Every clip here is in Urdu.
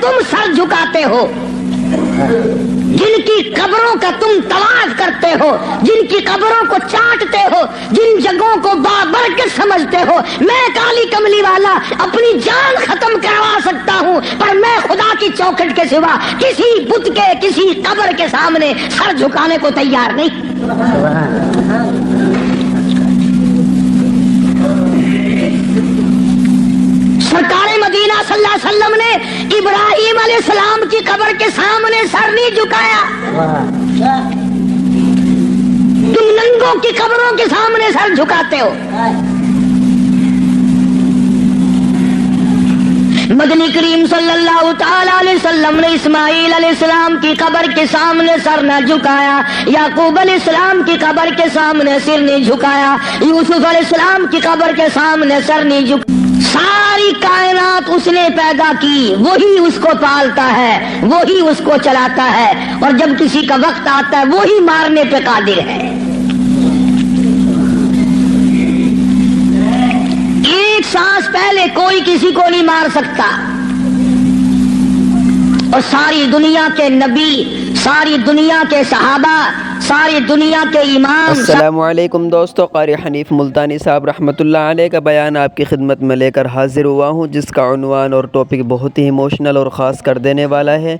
تم سر جھکاتے ہو، جن کی قبروں کا تم طواف کرتے ہو، جن کی قبروں کو چاٹتے ہو، جن جگہوں کو بابرکت سمجھتے ہو، میں کالی کملی والا اپنی جان ختم کروا سکتا ہوں، پر میں خدا کی چوکھٹ کے سوا کسی بت کے، کسی قبر کے سامنے سر جھکانے کو تیار نہیں۔ سرکار مدینہ صلی اللہ علیہ وسلم نے ابراہیم علیہ السلام کی قبر کے سامنے سر نہیں جھکایا، تم ننگوں کی قبروں کے سامنے سر جھکاتے ہو۔ مدنی کریم صلی اللہ تعالی علیہ وسلم نے اسماعیل علیہ السلام کی قبر کے سامنے سر نہ جھکایا، یعقوب علیہ السلام کی قبر کے سامنے سر نہیں جھکایا، یوسف علیہ السلام کی قبر کے سامنے سر نہیں جھکایا۔ ساری کائنات اس نے پیدا کی، وہی اس کو پالتا ہے، وہی اس کو چلاتا ہے، اور جب کسی کا وقت آتا ہے وہی مارنے پہ قادر ہے۔ ایک سانس پہلے کوئی کسی کو نہیں مار سکتا، اور ساری دنیا کے نبی، ساری دنیا کے صحابہ، ساری دنیا کے امام۔ السلام علیکم دوستو، قاری حنیف ملتانی صاحب رحمۃ اللہ علیہ کا بیان آپ کی خدمت میں لے کر حاضر ہوا ہوں، جس کا عنوان اور ٹاپک بہت ہی ایموشنل اور خاص کر دینے والا ہے۔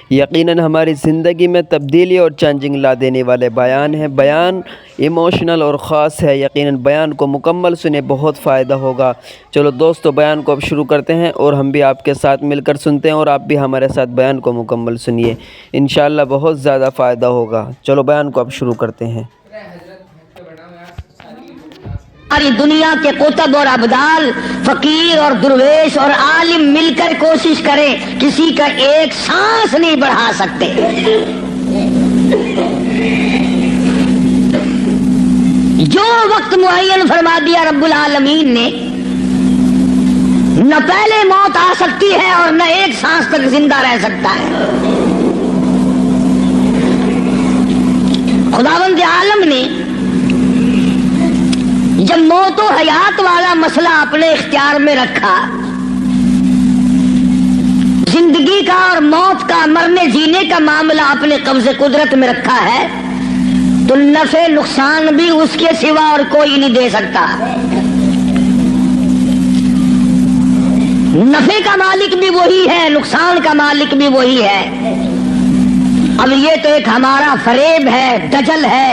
یقیناً ہماری زندگی میں تبدیلی اور چینجنگ لا دینے والے بیان ہیں۔ بیان ایموشنل اور خاص ہے، یقیناً بیان کو مکمل سنیں، بہت فائدہ ہوگا۔ چلو دوستو، بیان کو اب شروع کرتے ہیں، اور ہم بھی آپ کے ساتھ مل کر سنتے ہیں، اور آپ بھی ہمارے ساتھ بیان کو مکمل سنیے، انشاءاللہ بہت زیادہ فائدہ ہوگا۔ چلو بیان کو اب شروع کرتے ہیں۔ ساری دنیا کے قطب اور ابدال، فقیر اور درویش اور عالم مل کر کوشش کریں، کسی کا ایک سانس نہیں بڑھا سکتے۔ جو وقت معین فرما دیا رب العالمین نے، نہ پہلے موت آ سکتی ہے اور نہ ایک سانس تک زندہ رہ سکتا ہے۔ خداوند عالم نے جب موت و حیات والا مسئلہ اپنے اختیار میں رکھا، زندگی کا اور موت کا، مرنے جینے کا معاملہ اپنے قبضے قدرت میں رکھا ہے، تو نفع نقصان بھی اس کے سوا اور کوئی نہیں دے سکتا۔ نفع کا مالک بھی وہی ہے، نقصان کا مالک بھی وہی ہے۔ اب یہ تو ایک ہمارا فریب ہے، دجل ہے،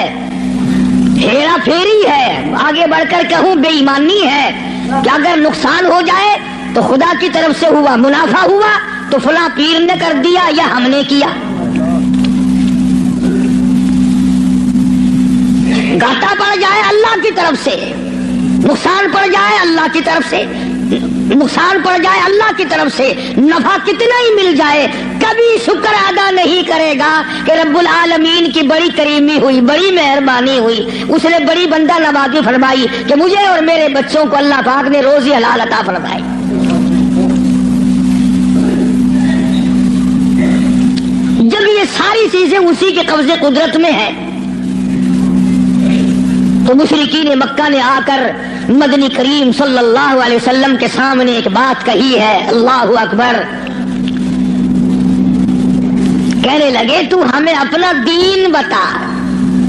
ہیرا پھیری ہے، آگے بڑھ کر کہوں بے ایمانی ہے کہ اگر نقصان ہو جائے تو خدا کی طرف سے ہوا، منافع ہوا تو فلاں پیر نے کر دیا یا ہم نے کیا۔ گھاٹا پڑ جائے اللہ کی طرف سے، نقصان پڑ جائے اللہ کی طرف سے، نقصان پڑ جائے اللہ کی طرف سے، نفع کتنا ہی مل جائے، کبھی شکر ادا نہیں کرے گا کہ رب العالمین کی بڑی کریمی ہوئی، بڑی مہربانی ہوئی، اس نے بڑی بندہ نوازی فرمائی کہ مجھے اور میرے بچوں کو اللہ پاک نے روزی حلال عطا فرمائی۔ جب یہ ساری چیزیں اسی کے قبضے قدرت میں ہیں، تو مشرکین مکہ نے آ کر مدنی کریم صلی اللہ علیہ وسلم کے سامنے ایک بات کہی ہے، اللہ اکبر، کہنے لگے تو ہمیں اپنا دین بتا،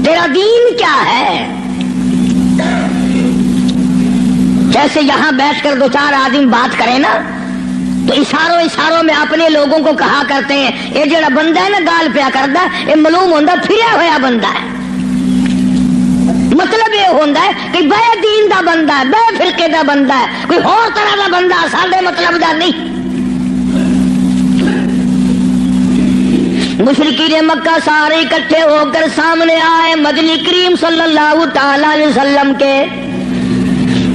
تیرا دین کیا ہے؟ جیسے یہاں بیٹھ کر دو چار آدمی بات کریں نا، تو اشاروں میں اپنے لوگوں کو کہا کرتے ہیں یہ جڑا بندہ ہے نا گال پیا کردا، یہ معلوم ہوندا پھریا ہویا بندہ ہے۔ مطلب یہ ہوتا ہے کہ بے دین دا بندہ ہے، بے فرقے دا بندہ ہے، کوئی اور طرح دا بندہ سارے مطلب دا نہیں۔ مشرکین مکہ سارے اکٹھے ہو کر سامنے آئے مدنی کریم صلی اللہ تعالی علیہ وسلم کے،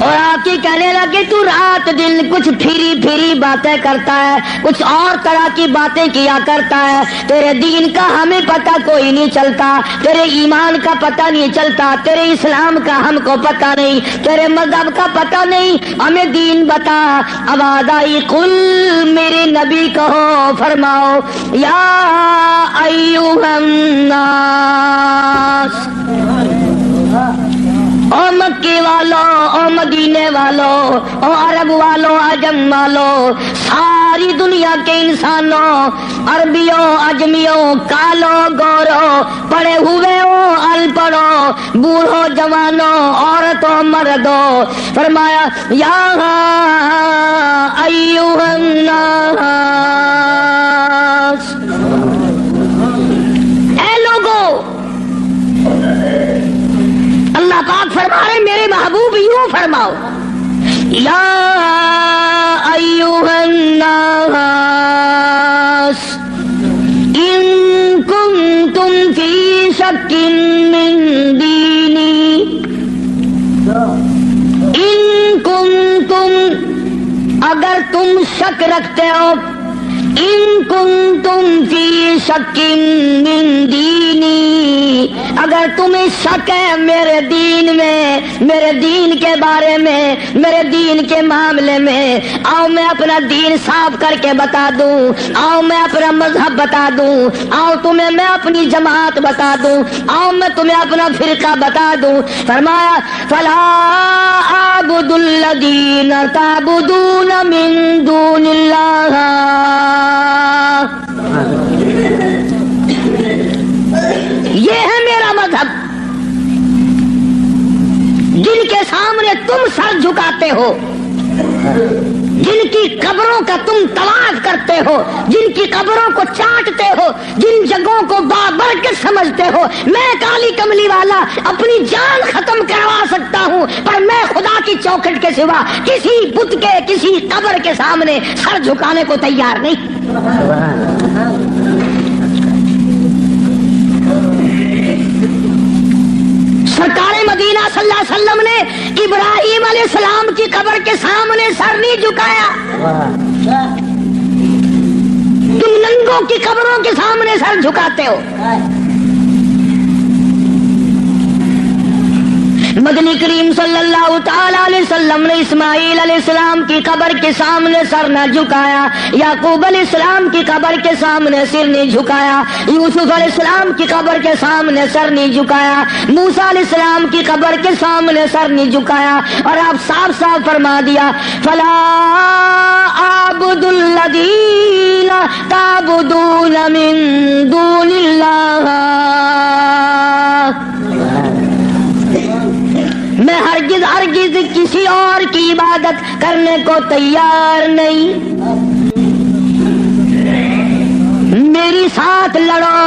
اور آپ کی کہنے لگے تو رات دن کچھ پھری باتیں کرتا ہے، کچھ اور طرح کی باتیں کیا کرتا ہے، تیرے دین کا ہمیں پتہ کوئی نہیں چلتا، تیرے ایمان کا پتہ نہیں چلتا، تیرے اسلام کا ہم کو پتہ نہیں، تیرے مذہب کا پتہ نہیں، ہمیں دین بتا۔ آواز آئی قل، میرے نبی کہو، فرماؤ یا ایھا الناس، او مکی والو، او مدینے والو، او عرب والو، عجم والو، ساری دنیا کے انسانوں، عربیوں اجمیوں، کالوں گوروں، پڑھے ہوئے ہو ان پڑھو، بوڑھو جوانوں، عورتوں مردوں، فرمایا یا ایھا الناس، اے لوگوں، اللہ پاک فرما رہے میرے محبوب یوں فرماؤ، یا ایھا الناس ان کنتم فی شک من دینی، ان کنتم اگر تم شک رکھتے ہو، ان کنتم فی شک من دینی، اگر تمہیں شک ہے میرے دین میں، میرے دین کے بارے میں، میرے دین کے معاملے میں، آؤ میں اپنا دین صاف کر کے بتا دوں، آؤ میں اپنا مذہب بتا دوں، آؤ تمہیں میں اپنی جماعت بتا دوں، آؤ میں تمہیں اپنا فرقہ بتا دوں۔ فرمایا فلا اعبد الذین تعبدون من دون اللہ، یہ ہے میرا مذہب، جن کے سامنے تم سر جھکاتے ہو، جن کی قبروں کا تم طواف کرتے ہو، جن کی قبروں کو چاٹتے ہو، جن جگہوں کو بابرکت سمجھتے ہو، میں کالی کملی والا اپنی جان ختم کروا سکتا ہوں، پر میں خدا کی چوکھٹ کے سوا کسی بت کے، کسی قبر کے سامنے سر جھکانے کو تیار نہیں۔ سرکار مدینہ صلی اللہ علیہ وسلم نے ابراہیم علیہ السلام کی قبر کے سامنے سر نہیں جھکایا، تم ننگوں کی قبروں کے سامنے سر جھکاتے ہو۔ مدنی کریم صلی اللہ تعالی علیہ وسلم نے اسماعیل علیہ السلام کی قبر کے سامنے سر نہ جھکایا، یعقوب علیہ السلام کی قبر کے سامنے سر نہیں جھکایا، یوسف علیہ السلام کی قبر کے سامنے سر نہیں جھکایا، موسیٰ علیہ السلام کی قبر کے سامنے سر نہیں جھکایا، اور آپ صاف صاف فرما دیا فلا اعبد الذین تعبدون من دون اللہ، میں ہرگز ہرگز کسی اور کی عبادت کرنے کو تیار نہیں، میری ساتھ لڑو،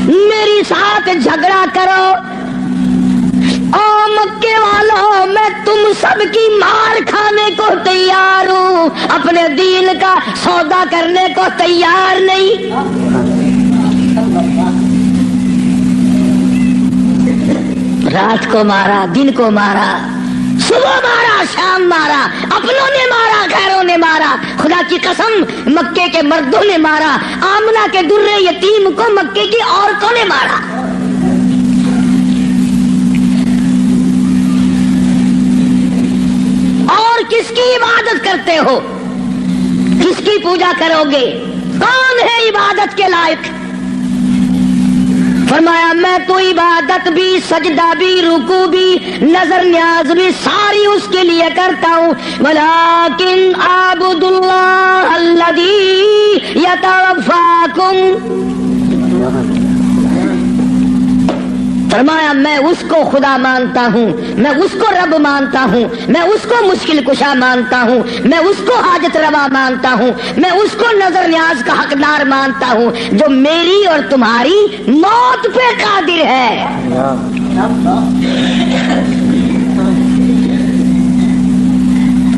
میری ساتھ جھگڑا کرو، او مکے والوں میں تم سب کی مار کھانے کو تیار ہوں، اپنے دین کا سودا کرنے کو تیار نہیں۔ رات کو مارا، دن کو مارا، صبح مارا، شام مارا، اپنوں نے مارا، غیروں نے مارا، خدا کی قسم مکے کے مردوں نے مارا، آمنہ کے درے یتیم کو مکے کی عورتوں نے مارا۔ اور کس کی عبادت کرتے ہو؟ کس کی پوجا کرو گے؟ کون ہے عبادت کے لائق؟ فرمایا میں تو عبادت بھی، سجدہ بھی، رکوع بھی، نظر نیاز بھی ساری اس کے لیے کرتا ہوں، ولیکن اعبد اللہ الذی یتوفاکم، فرمایا میں اس کو خدا مانتا ہوں، میں اس کو رب مانتا ہوں، میں اس کو مشکل کشا مانتا ہوں، میں اس کو حاجت روا مانتا ہوں، میں اس کو نظر نیاز کا حقدار مانتا ہوں، جو میری اور تمہاری موت پہ قادر ہے۔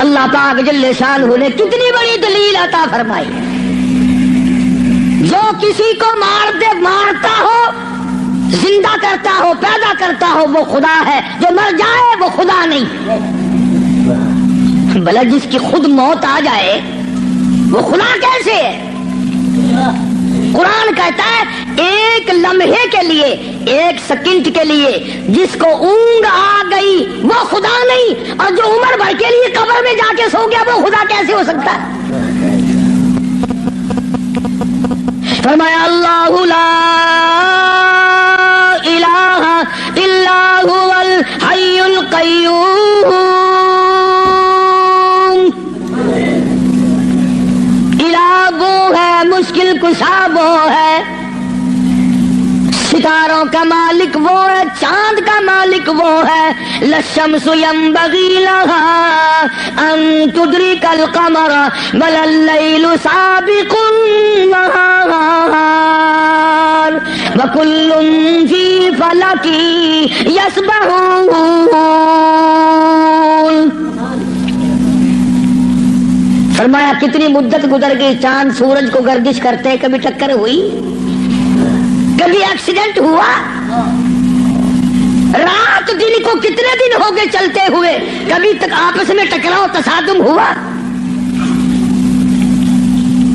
اللہ پاک جل شانہ نے کتنی بڑی دلیل عطا فرمائی، جو کسی کو مارتا ہو، زندہ کرتا ہو، پیدا کرتا ہو، وہ خدا ہے، جو مر جائے وہ خدا نہیں۔ بھلا جس کی خود موت آ جائے وہ خدا کیسے ہے؟ قرآن کہتا ہے ایک لمحے کے لیے، ایک سیکنڈ کے لیے جس کو اونگ آ گئی وہ خدا نہیں، اور جو عمر بھر کے لیے قبر میں جا کے سو گیا وہ خدا کیسے ہو سکتا ہے؟ فرمایا اللہ لا الہ الا هو الحی القیوم، الہ ستاروں کا مالک وہ ہے، چاند کا مالک وہ ہے. للشمس ينبغي لها ان تدرك القمر ولا الليل سابق النهار وكل في فلك يسبحون. فرمایا کتنی مدت گزر گئی، چاند سورج کو گردش کرتے، کبھی ٹکر ہوئی، کبھی ایکسیڈنٹ ہوا. رات دن کو کتنے دن ہو گئے چلتے ہوئے، کبھی تک آپس میں ٹکراؤ تصادم ہوا.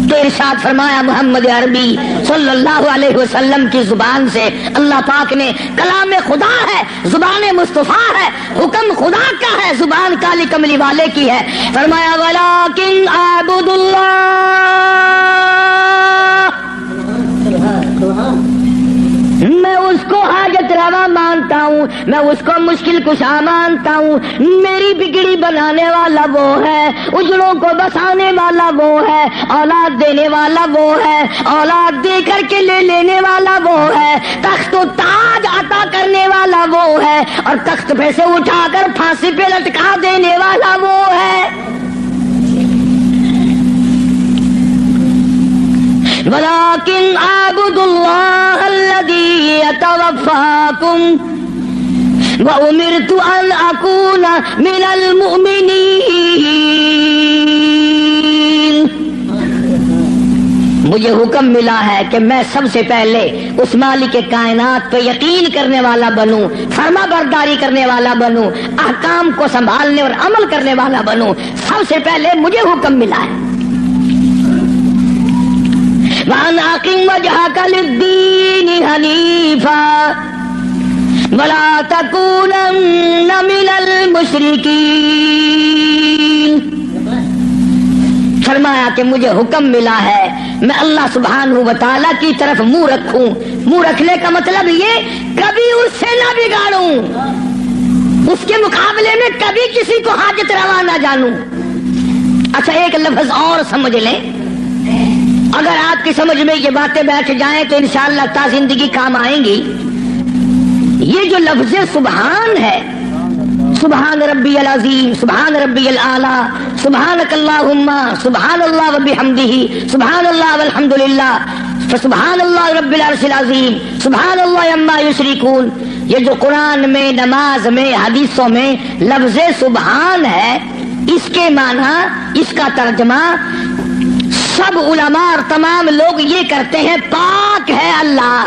تو ارشاد فرمایا محمد عربی صلی اللہ علیہ وسلم کی زبان سے، اللہ پاک نے، کلام خدا ہے، زبان مصطفیٰ ہے، حکم خدا کا ہے، زبان کالی کملی والے کی ہے. فرمایا ولیکن اعبد اللہ، میں اس کو حاجت روا مانتا ہوں، میں اس کو مشکل کشا مانتا ہوں. میری بگڑی بنانے والا وہ ہے، اجڑوں کو بسانے والا وہ ہے، اولاد دینے والا وہ ہے، اولاد دے کر کے لے لینے والا وہ ہے، تخت و تاج عطا کرنے والا وہ ہے، اور تخت پہ سے اٹھا کر پھانسی پہ لٹکا دینے والا وہ ہے. ولیکن اعبدوا اللہ الذی یتوفاکم وامرت ان اکون من المؤمنین. مجھے حکم ملا ہے کہ میں سب سے پہلے اس مالک کائنات پہ یقین کرنے والا بنوں، فرما برداری کرنے والا بنوں، احکام کو سنبھالنے اور عمل کرنے والا بنوں. سب سے پہلے مجھے حکم ملا ہے. وَأَنْ أَقِمْ وَجْهَكَ لِلدِّينِ حَنِيفًا وَلَا تَكُونَنَّ مِنَ الْمُشْرِكِينَ. فرمایا کہ مجھے حکم ملا ہے میں اللہ سبحانہ و تعالیٰ کی طرف منہ رکھوں. منہ رکھنے کا مطلب یہ کبھی اس سے نہ بگاڑوں، اس کے مقابلے میں کبھی کسی کو حاجت روا نہ جانوں. اچھا ایک لفظ اور سمجھ لیں، اگر آپ کی سمجھ میں یہ باتیں بیٹھ جائیں تو انشاءاللہ تا زندگی کام آئیں گی. یہ جو لفظ سبحان ہے، سبحان ربی العظیم، سبحان ربی الاعلیٰ، سبحانک اللہم، سبحان اللہ وبحمدہ، سبحان اللہ والحمدللہ، فسبحان اللہ رب العرش العظیم، سبحان اللہ عما یشرکون. یہ جو قرآن میں، نماز میں، حدیثوں میں لفظ سبحان ہے، اس کے معنی، اس کا ترجمہ سب علماء اور تمام لوگ یہ کرتے ہیں پاک ہے اللہ.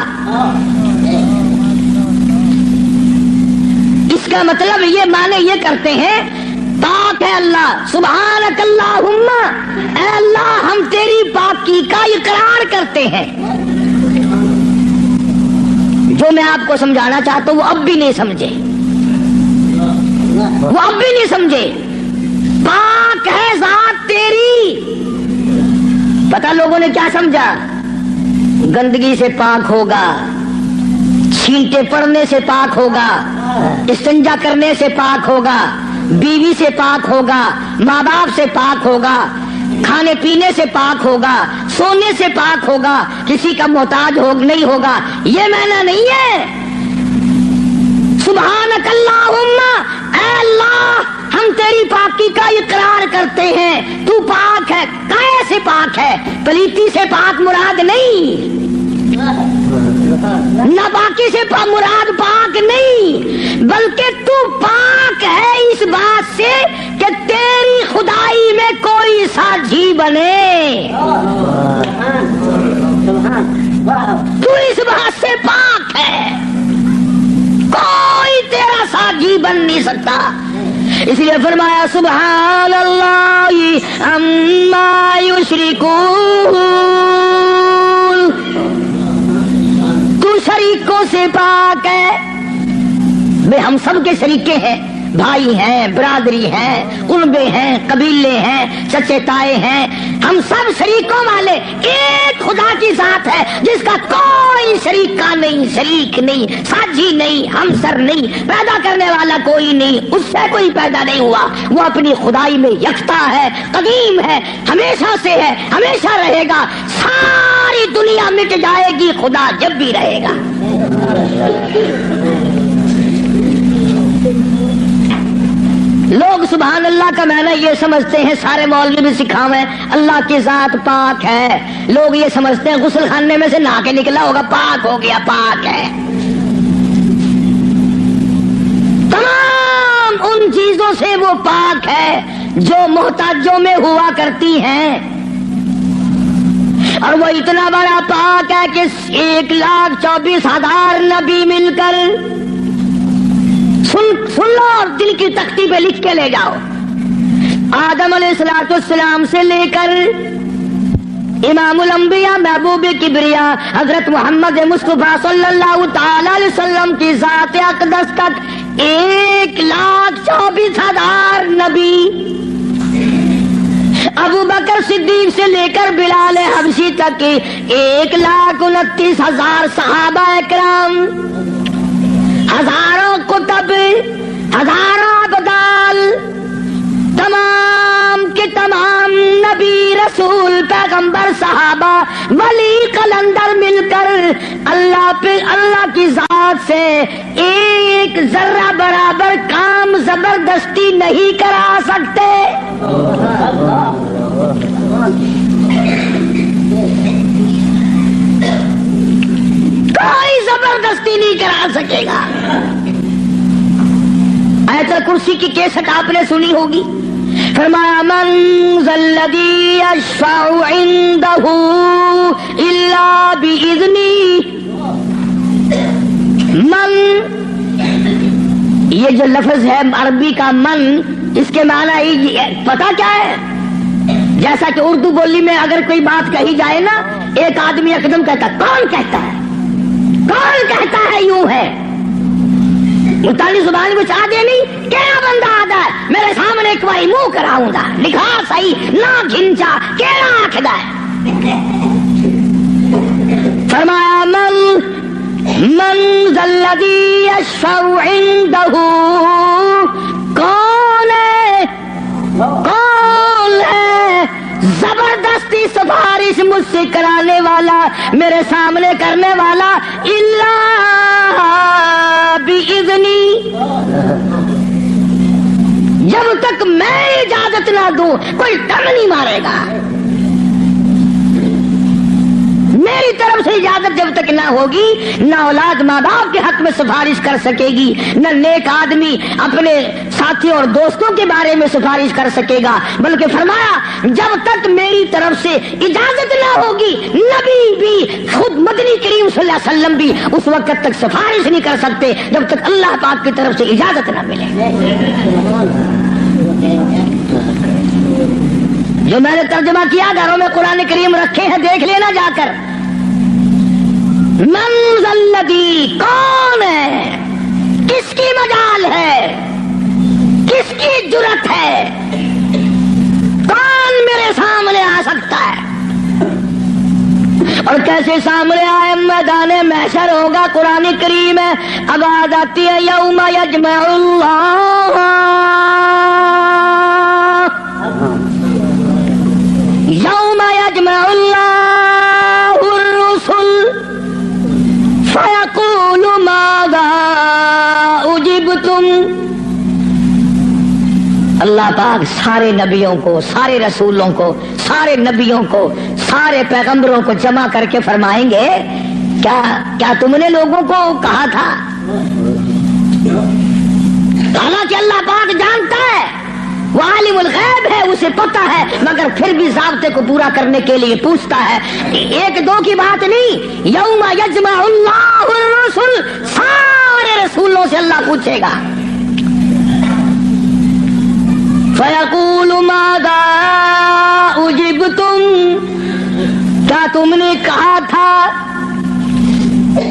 اس کا مطلب یہ معنی یہ کرتے ہیں پاک ہے اللہ. سبحانک اللہم، اے اللہ ہم تیری پاکی کا اقرار کرتے ہیں. جو میں آپ کو سمجھانا چاہتا ہوں وہ اب بھی نہیں سمجھے، وہ اب بھی نہیں سمجھے. پاک ہے ذات تیری. پتہ لوگوں نے کیا سمجھا؟ گندگی سے پاک ہوگا، چھینٹے پڑنے سے پاک ہوگا، استنجا کرنے سے پاک ہوگا، بیوی سے پاک ہوگا، ماں باپ سے پاک ہوگا، کھانے پینے سے پاک ہوگا، سونے سے پاک ہوگا، کسی کا محتاج نہیں ہوگا. یہ معنی نہیں ہے. سبحانک اللہم، اے اللہ ہم تیری پاکی کا اقرار کرتے ہیں، تو پاک ہے. کیسے پاک ہے؟ پلیتی سے پاک مراد نہیں، ناپاکی سے مراد پاک نہیں، بلکہ تو پاک ہے اس بات سے کہ تیری خدائی میں کوئی ساجھی بنے. تو اس بات سے پاک ہے، کوئی تیرا ساجھی بن نہیں سکتا. اس لیے فرمایا سبحان اللہ عما یشرکون. تو شریکوں سے پاک ہے. میں ہم سب کے شریکے ہیں، بھائی ہیں، برادری ہیں، قربے ہیں، قبیلے ہیں، چچے تائے ہیں، ہم سب شریکوں والے ایک خدا کی ذات ہے جس کا کوئی شریک کا نہیں، شریک نہیں، ساجھی نہیں، ہمسر نہیں، پیدا کرنے والا کوئی نہیں، اس سے کوئی پیدا نہیں ہوا. وہ اپنی خدائی میں یکتا ہے، قدیم ہے، ہمیشہ سے ہے، ہمیشہ رہے گا. ساری دنیا مٹ جائے گی، خدا جب بھی رہے گا۔ لوگ سبحان اللہ کا معنی یہ سمجھتے ہیں، سارے مولوی بھی سکھاویں اللہ کی ذات پاک ہے، لوگ یہ سمجھتے ہیں غسل خانے میں سے نہا کے نکلا ہوگا پاک ہو گیا، پاک ہے۔ تمام ان چیزوں سے وہ پاک ہے جو محتاجوں میں ہوا کرتی ہیں، اور وہ اتنا بڑا پاک ہے کہ 1,24,000 نبی مل کر سن لو اور دل کی تختی پہ لکھ کے لے جاؤ، آدم علیہ السلام سے لے کر امام الانبیاء محبوب کبریا حضرت محمد مصطفیٰ صلی اللہ تعالی علیہ وسلم کی ذات اقدس تک 1,24,000 نبی، ابو بکر صدیق سے لے کر بلال حبشی تک 1,29,000 صحابہ اکرام، ہزاروں کتب، ہزاروں ابدال، تمام کے تمام نبی رسول پیغمبر صحابہ ولی قلندر مل کر اللہ کی ذات سے ایک ذرہ برابر کام زبردستی نہیں کرا سکتے۔ کوئی زبردستی نہیں کرا سکے گا۔ آیت الکرسی کی کیسٹ آپ نے سنی ہوگی، فرمایا من ذا الذی یشفع عنده الا باذنہ۔ من، یہ جو لفظ ہے عربی کا من، اس کے معنی پتہ کیا ہے؟ جیسا کہ اردو بولی میں اگر کوئی بات کہی جائے نا، ایک آدمی اقدم کہتا ہے، کون کہتا ہے، کون کہتا ہے، یوں ہے ملتانی زبان کو چاہ دے نہیں، کیا بندہ آدھا ہے میرے سامنے ایک باری منہ کراؤں گا، لکھا صحیح نہ گھنچا کیڑا آکھدا ہے۔ فرمایا من ذا الذی یشفع عنده، کون ہے، کون ہے زبردستی سفارش مجھ سے کرانے والا، میرے سامنے کرنے والا، الا باذنی، جب تک میں اجازت نہ دوں کوئی ٹن نہیں مارے گا۔ میری طرف سے اجازت جب تک نہ ہوگی، نہ اولاد ماں باپ کے حق میں سفارش کر سکے گی، نہ نیک آدمی اپنے ساتھی اور دوستوں کے بارے میں سفارش کر سکے گا، بلکہ فرمایا جب تک میری طرف سے اجازت نہ ہوگی، نبی بھی، خود مدنی کریم صلی اللہ علیہ وسلم بھی اس وقت تک سفارش نہیں کر سکتے جب تک اللہ پاک کی طرف سے اجازت نہ ملے۔ جو میں نے ترجمہ کیا، گھروں میں قرآن کریم رکھے ہیں، دیکھ لینا جا کر۔ من ذا الذی، کون ہے، کس کی مجال ہے، کس کی جرت ہے، کون میرے سامنے آ سکتا ہے؟ اور کیسے سامنے آئے؟ میدان محشر ہوگا، قرآن کریم ہے، اب آیت آتی ہے یوم یجمع اللہ، یوم یجمع اللہ الرسل فیقول ماذا اجبتم۔ اللہ پاک سارے نبیوں کو، سارے رسولوں کو، سارے نبیوں کو، سارے پیغمبروں کو جمع کر کے فرمائیں گے کیا تم نے لوگوں کو کہا تھا؟ حالانکہ اللہ پاک جانتا ہے، وہ عالم الغیب ہے، اسے پتہ ہے، مگر پھر بھی ضابطے کو پورا کرنے کے لیے پوچھتا ہے۔ ایک دو کی بات نہیں، یوم یجمع اللہ الرسل، سارے رسولوں سے اللہ پوچھے گا۔ فَيَقُولُ مَاذَا أُجِبْتُمْ، کیا تم نے کہا تھا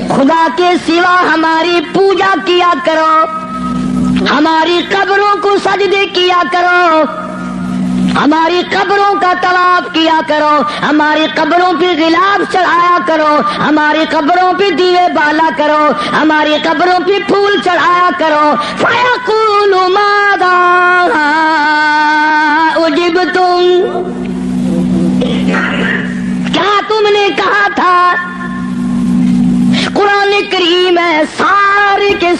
خدا کے سوا ہماری پوجا کیا کرو، ہماری قبروں کو سجدے کیا کرو، ہماری قبروں کا طواف کیا کرو، ہماری قبروں پہ غلاف چڑھایا کرو، ہماری قبروں پہ دیوے بالا کرو، ہماری قبروں پہ پھول چڑھایا کرو۔ فَيَقُولُ مَاذَا أُجِبْتُمْ، کیا تم نے کہا تھا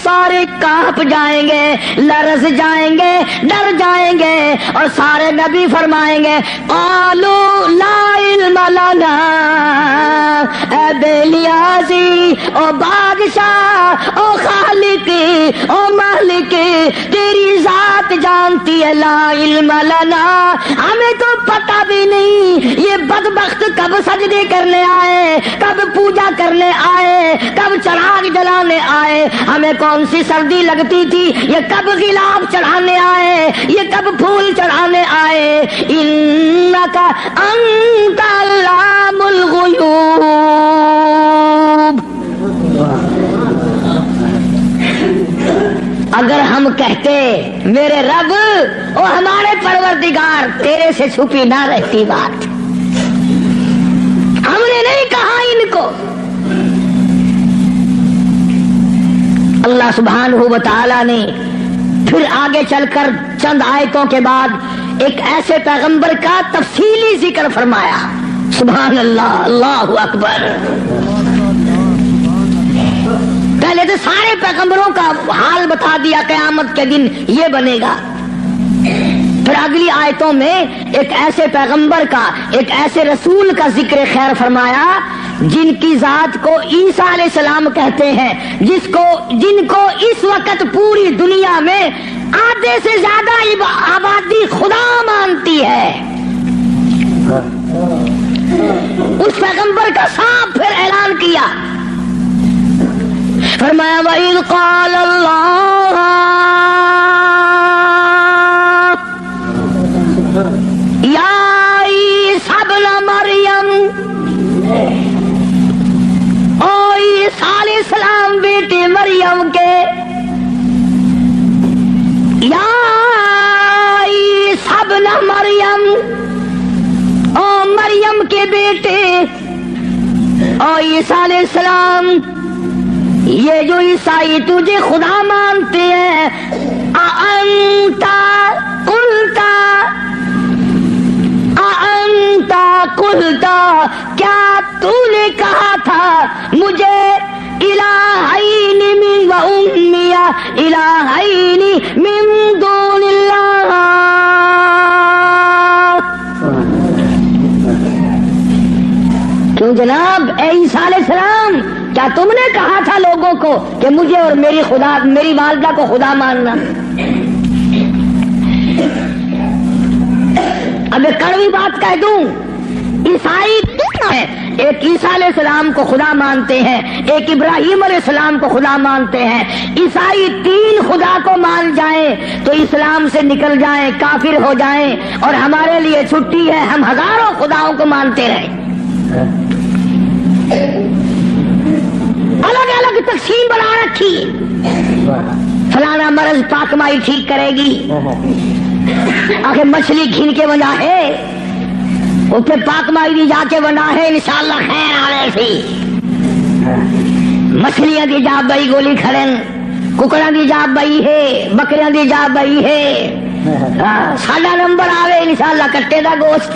سارے کانپ جائیں گے، لرز جائیں گے، ڈر جائیں گے، اور سارے نبی فرمائیں گے قالوا لا علم لنا، اے بے نیازی، او بادشاہ، او خالق، او مالک، تیری ذات جانتی ہے، لا علم لنا، ہمیں تو پتہ بھی نہیں یہ بدبخت کب سجدے کرنے آئے، کب پوجا کرنے آئے، کب چراغ جلانے آئے، ہمیں کون سی سردی لگتی تھی، یہ کب غلاف چڑھانے آئے، یہ کب پھول چڑھانے آئے، انک انت علام الغیوب۔ اگر ہم کہتے میرے رب او ہمارے پروردگار تیرے سے چھپی نہ رہتی بات، ہم نے نہیں کہا ان کو۔ اللہ سبحانہ و تعالی نے پھر آگے چل کر چند آیتوں کے بعد ایک ایسے پیغمبر کا تفصیلی ذکر فرمایا، سبحان اللہ، اللہ اکبر۔ پہلے تو سارے پیغمبروں کا حال بتا دیا، قیامت کے دن یہ بنے گا۔ پھر اگلی آیتوں میں ایک ایسے پیغمبر کا، ایک ایسے رسول کا ذکر خیر فرمایا جن کی ذات کو عیسیٰ علیہ السلام کہتے ہیں، جن کو اس وقت پوری دنیا میں آدھے سے زیادہ آبادی خدا مانتی ہے۔ اس پیغمبر کا صاف پھر اعلان کیا، فرمایا وَإِذْ قَالَ اللَّهُ يَا عِيسَى ابْنَ مَرْيَمَ، او عیسیٰ علیہ السلام بیٹے مریم کے، یا عیسیٰ ابن مریم، او مریم کے بیٹے، او عیسیٰ علیہ السلام، یہ جو عیسائی تجھے خدا مانتے ہیں، اَأَنْتَ قُلْتَ، کیا تو نے کہا تھا مجھے الہین من و امی الہین من دون اللہ؟ کیوں جناب اے عیسیٰ علیہ السلام، کیا تم نے کہا تھا لوگوں کو کہ مجھے اور میری والدہ کو خدا ماننا؟ اب ایک کڑوی بات کہہ دوں، عیسائی ہے، ایک عیسیٰ علیہ السلام کو خدا مانتے ہیں، ایک ابراہیم علیہ السلام کو خدا مانتے ہیں۔ عیسائی تین خدا کو مان جائیں تو اسلام سے نکل جائیں، کافر ہو جائیں، اور ہمارے لیے چھٹی ہے، ہم ہزاروں خداؤں کو مانتے رہیں۔ الگ الگ تقسیم بنا رکھی، فلانا مرض پاکمائی ٹھیک کرے گی، آخر مچھلی گھن کے بنا ہے، اس پہ پاکمائی دی جا کے بنا ہے، انشاءاللہ خیر آ رہے تھی، مچھلیاں دی جا بئی گولی کھڑن، ککڑاں دی جا بئی ہے، بکریاں دی جا بئی ہے، ساڈا نمبر آوے انشاءاللہ کٹے دا گوشت،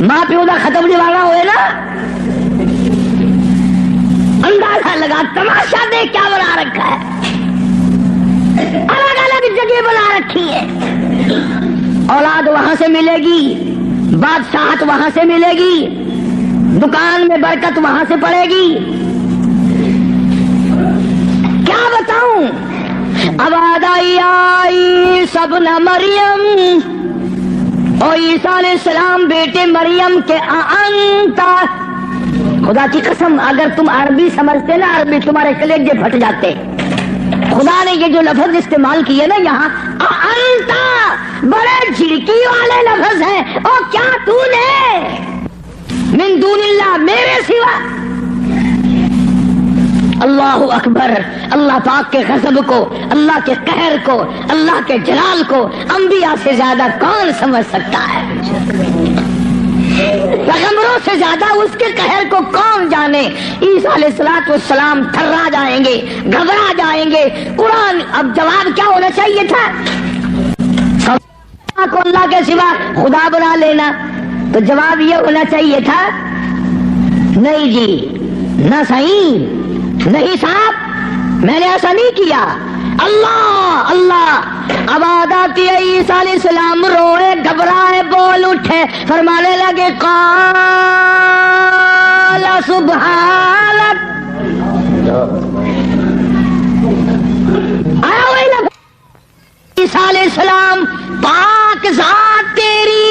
ماں پیو دا ختم دیوانا ہوئے نا، اندازہ لگا، تماشا دیکھ کیا بنا رکھا ہے، الگ الگ جگہ بنا رکھی ہے۔ اولاد وہاں سے ملے گی، بادشاہت وہاں سے ملے گی، دکان میں برکت وہاں سے پڑے گی، کیا بتاؤں؟ اب عیسیٰ ابن مریم، اور عیسیٰ علیہ السلام بیٹے مریم کے، انتا، خدا کی قسم اگر تم عربی سمجھتے نا، عربی تمہارے کلیجے پھٹ جاتے۔ خدا نے یہ جو لفظ استعمال کیے نا یہاں، انتا، بڑے جھڑکی والے لفظ ہیں، اور کیا تو نے من دون اللہ، میرے سوا۔ اللہ اکبر، اللہ پاک کے غضب کو، اللہ کے قہر کو، اللہ کے جلال کو انبیاء سے زیادہ کون سمجھ سکتا ہے؟ پیغمبروں سے زیادہ اس کے قہر کو کون جانے؟ عیسیٰ علیہ السلام تھرا جائیں گے، گھبرا جائیں گے۔ قرآن اب جواب کیا ہونا چاہیے تھا؟ کو اللہ کے سوا خدا بنا لینا، تو جواب یہ ہونا چاہیے تھا، نہیں جی، نہ صحیح، نہیں صاحب، میں نے ایسا نہیں کیا. اللہ اللہ. اب آتی ہے عیسیٰ علیہ السلام روئے گھبرائے بول اٹھے فرمانے لگے قال سبحانک. عیسیٰ علیہ السلام پاک ذات تیری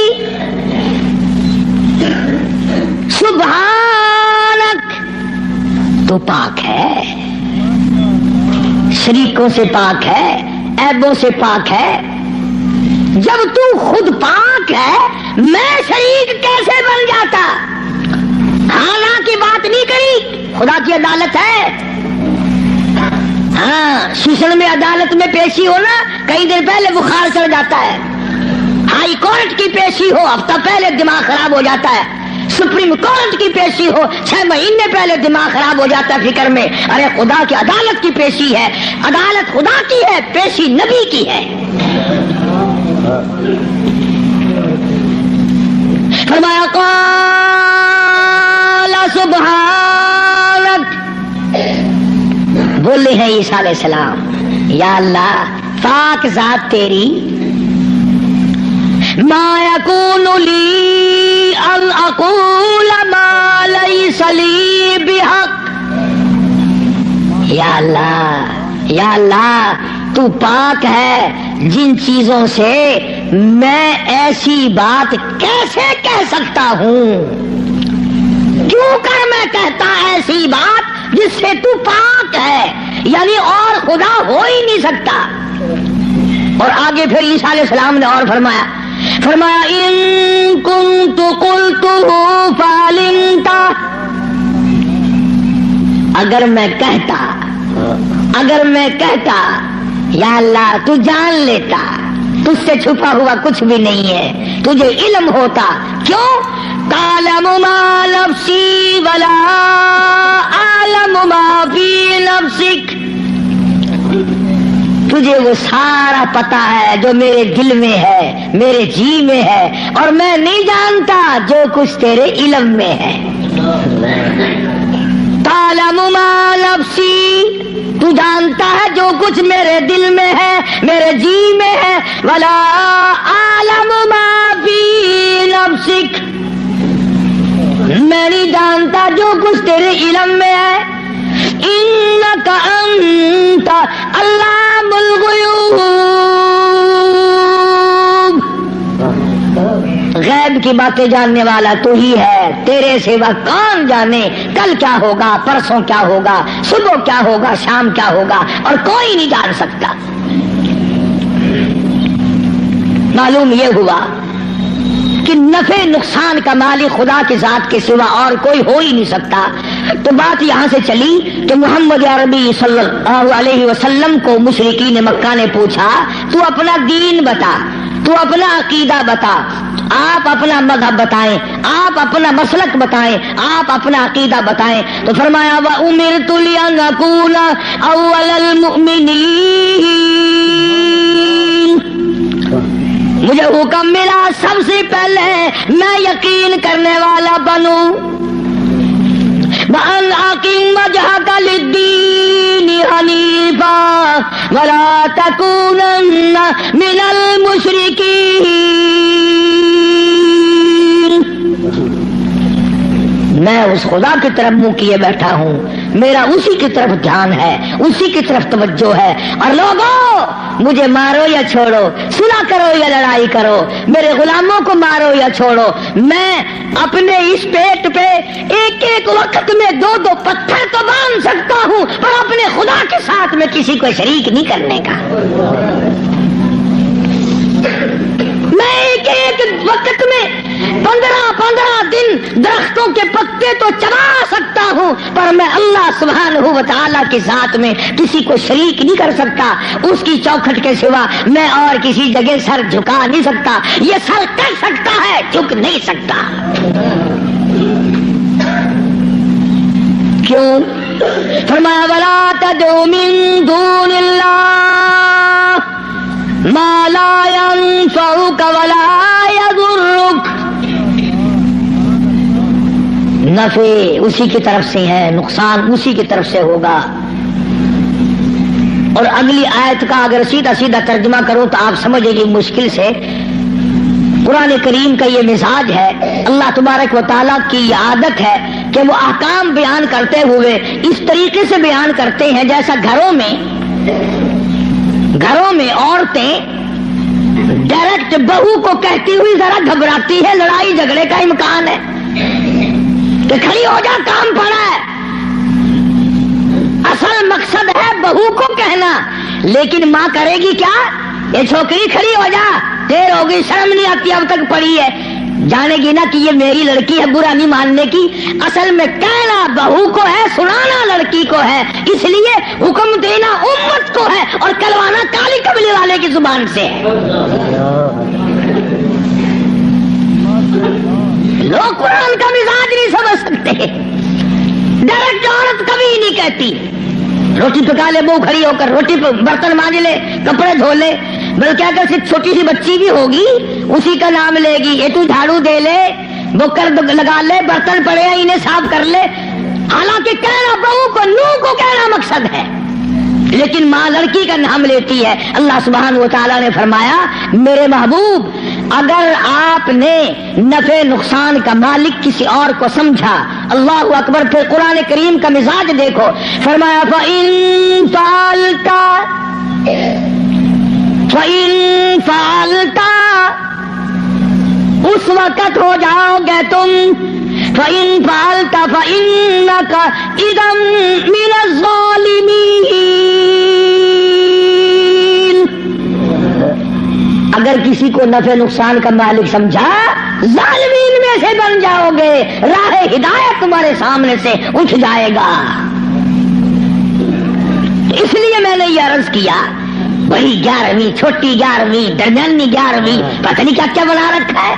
سبحانک تو پاک ہے, شریکوں سے پاک ہے, عیبوں سے پاک ہے. جب تو خود پاک ہے میں شریک کیسے بن جاتا؟ حالانکہ کی بات نہیں کری, خدا کی عدالت ہے. ہاں سیشن میں عدالت میں پیشی ہو نا, کئی دن پہلے بخار چڑھ جاتا ہے. ہائی کورٹ کی پیشی ہو ہفتہ پہلے دماغ خراب ہو جاتا ہے. سپریم کورٹ کی پیشی ہو 6 مہینے پہلے دماغ خراب ہو جاتا ہے فکر میں. ارے خدا کی عدالت کی پیشی ہے, عدالت خدا کی ہے, پیشی نبی کی ہے. فرمایا قال سبحانک. بولے ہیں عیسیٰ علیہ السلام یا اللہ پاک ذات تیری, ما یکون لی ان اقول ما لیس لی بحق. یا اللہ تو پاک ہے, جن چیزوں سے میں ایسی بات کیسے کہہ سکتا ہوں؟ کیوں کر میں کہتا ایسی بات جس سے تو پاک ہے, یعنی اور خدا ہو ہی نہیں سکتا. اور آگے پھر عیسیٰ علیہ السلام نے اور فرمایا ان کنت قلتہ فعلمت. اگر میں کہتا یا اللہ تو جان لیتا, تجھ سے چھپا ہوا کچھ بھی نہیں ہے, تجھے علم ہوتا. کیوں؟ تعلم ما نفسی ولا اعلم ما فی نفسک. تجھے وہ سارا پتا ہے جو میرے دل میں ہے, میرے جی میں ہے, اور میں نہیں جانتا جو کچھ تیرے علم میں ہے. تعلم ما نفسی, تو جانتا ہے جو کچھ میرے دل میں ہے, میرے جی میں ہے. ولا اعلم ما فی نفسک, میں نہیں جانتا جو کچھ تیرے علم میں ہے. انک انت علام الغیوب, غیب کی باتیں جاننے والا تو ہی ہے, تیرے سوا کون جانے کل کیا ہوگا, پرسوں کیا ہوگا, صبح کیا ہوگا, شام کیا ہوگا, اور کوئی نہیں جان سکتا. معلوم یہ ہوا کہ نفع نقصان کا مالک خدا کی ذات کے سوا اور کوئی ہو ہی نہیں سکتا. تو بات یہاں سے چلی کہ محمد عربی صلی اللہ علیہ وسلم کو مشرکین مکہ نے پوچھا تو اپنا دین بتا, تو اپنا عقیدہ بتا, آپ اپنا مذہب بتائیں, آپ اپنا مسلک بتائیں, آپ اپنا عقیدہ بتائیں. تو فرمایا وَأُمِرْتُ لِأَنْ أَوَّلَ الْمُؤْمِنِينَ, مجھے حکم ملا سب سے پہلے میں یقین کرنے والا بنوں. وَأَنْ أَقِمْ وَجْهَكَ لِلدِّينِ حَنِيفًا وَلَا تَكُونَنَّ مِنَ الْمُشْرِكِينَ. میں اس خدا کی طرف منہ کیے بیٹھا ہوں, میرا اسی کی طرف دھیان ہے, اسی کی طرف توجہ ہے. اور لوگوں مجھے مارو یا چھوڑو, صلح کرو یا لڑائی کرو, میرے غلاموں کو مارو یا چھوڑو, میں اپنے اس پیٹ پہ ایک ایک وقت میں 2 پتھر تو باندھ سکتا ہوں, پر اپنے خدا کے ساتھ میں کسی کو شریک نہیں کرنے کا. میں ایک وقت میں 15 دن درختوں کے پتے تو چبا سکتا ہوں, پر میں اللہ سبحانہ و تعالیٰ کی ذات میں کسی کو شریک نہیں کر سکتا. اس کی چوکھٹ کے سوا میں اور کسی جگہ سر جھکا نہیں سکتا. یہ سر کر سکتا ہے, جھک نہیں سکتا. کیوں؟ فرمایا ولا تدعو من دون اللہ ما لا ينفعك ولا يضرك. نفع اسی کی طرف سے ہے, نقصان اسی کی طرف سے ہوگا. اور اگلی آیت کا اگر سیدھا سیدھا ترجمہ کروں تو آپ سمجھیں گے مشکل سے، قرآن کریم کا یہ مزاج ہے، اللہ تبارک و تعالیٰ کی یہ عادت ہے کہ وہ احکام بیان کرتے ہوئے اس طریقے سے بیان کرتے ہیں جیسا گھروں میں عورتیں ڈائریکٹ بہو کو کہتی ہوئی ذرا گھبراتی ہے، لڑائی جھگڑے کا امکان ہے کہ کھڑی ہو جا کام پڑا ہے، اصل مقصد ہے بہو کو کہنا، لیکن ماں کرے گی کیا؟ یہ چھوکری کھڑی ہو جا، دیر ہو گئی، شرم نہیں آتی، اب تک پڑی ہے، جانے گی نا کہ یہ میری لڑکی ہے، برا نہیں ماننے کی، اصل میں کہنا بہو کو ہے، سنانا لڑکی کو ہے، اس لیے حکم دینا امت کو ہے اور کلوانا کالی قبیلے والے کی زبان سے ہے۔ لوگ قرآن کا مزاج نہیں سمجھ سکتے، ڈائریکٹ عورت کبھی نہیں کہتی روٹی پکا لے، بہو کھڑی ہو کر روٹی برتن مانج لے، کپڑے دھو لے، بلکہ اگر صرف چھوٹی سی بچی بھی ہوگی اسی کا نام لے گی، یہ تو جھاڑو دے لے، بکر لگا لے، برتن پڑے ہیں انہیں صاف کر لے، حالانکہ کہنا بہو کو، نو کو کہنا مقصد ہے، لیکن ماں لڑکی کا نام لیتی ہے۔ اللہ سبحانہ و تعالیٰ نے فرمایا میرے محبوب اگر آپ نے نفع نقصان کا مالک کسی اور کو سمجھا، اللہ اکبر، پھر قرآن کریم کا مزاج دیکھو، فرمایا فَإِن فَعَلْتَ اس وقت ہو جاؤ گے تم، فَإِن فَعَلْتَ فَإِنَّكَ إِذًا مِنَ الظَّالِمِينَ، اگر کسی کو نفع نقصان کا مالک سمجھا ظالمین میں سے بن جاؤ گے، راہ ہدایت تمہارے سامنے سے اٹھ جائے گا۔ اس لیے میں نے یہ عرض کیا، بڑی 11ویں، چھوٹی 11ویں، درمیانی 11ویں، پتہ نہیں کیا کیا بنا رکھا ہے۔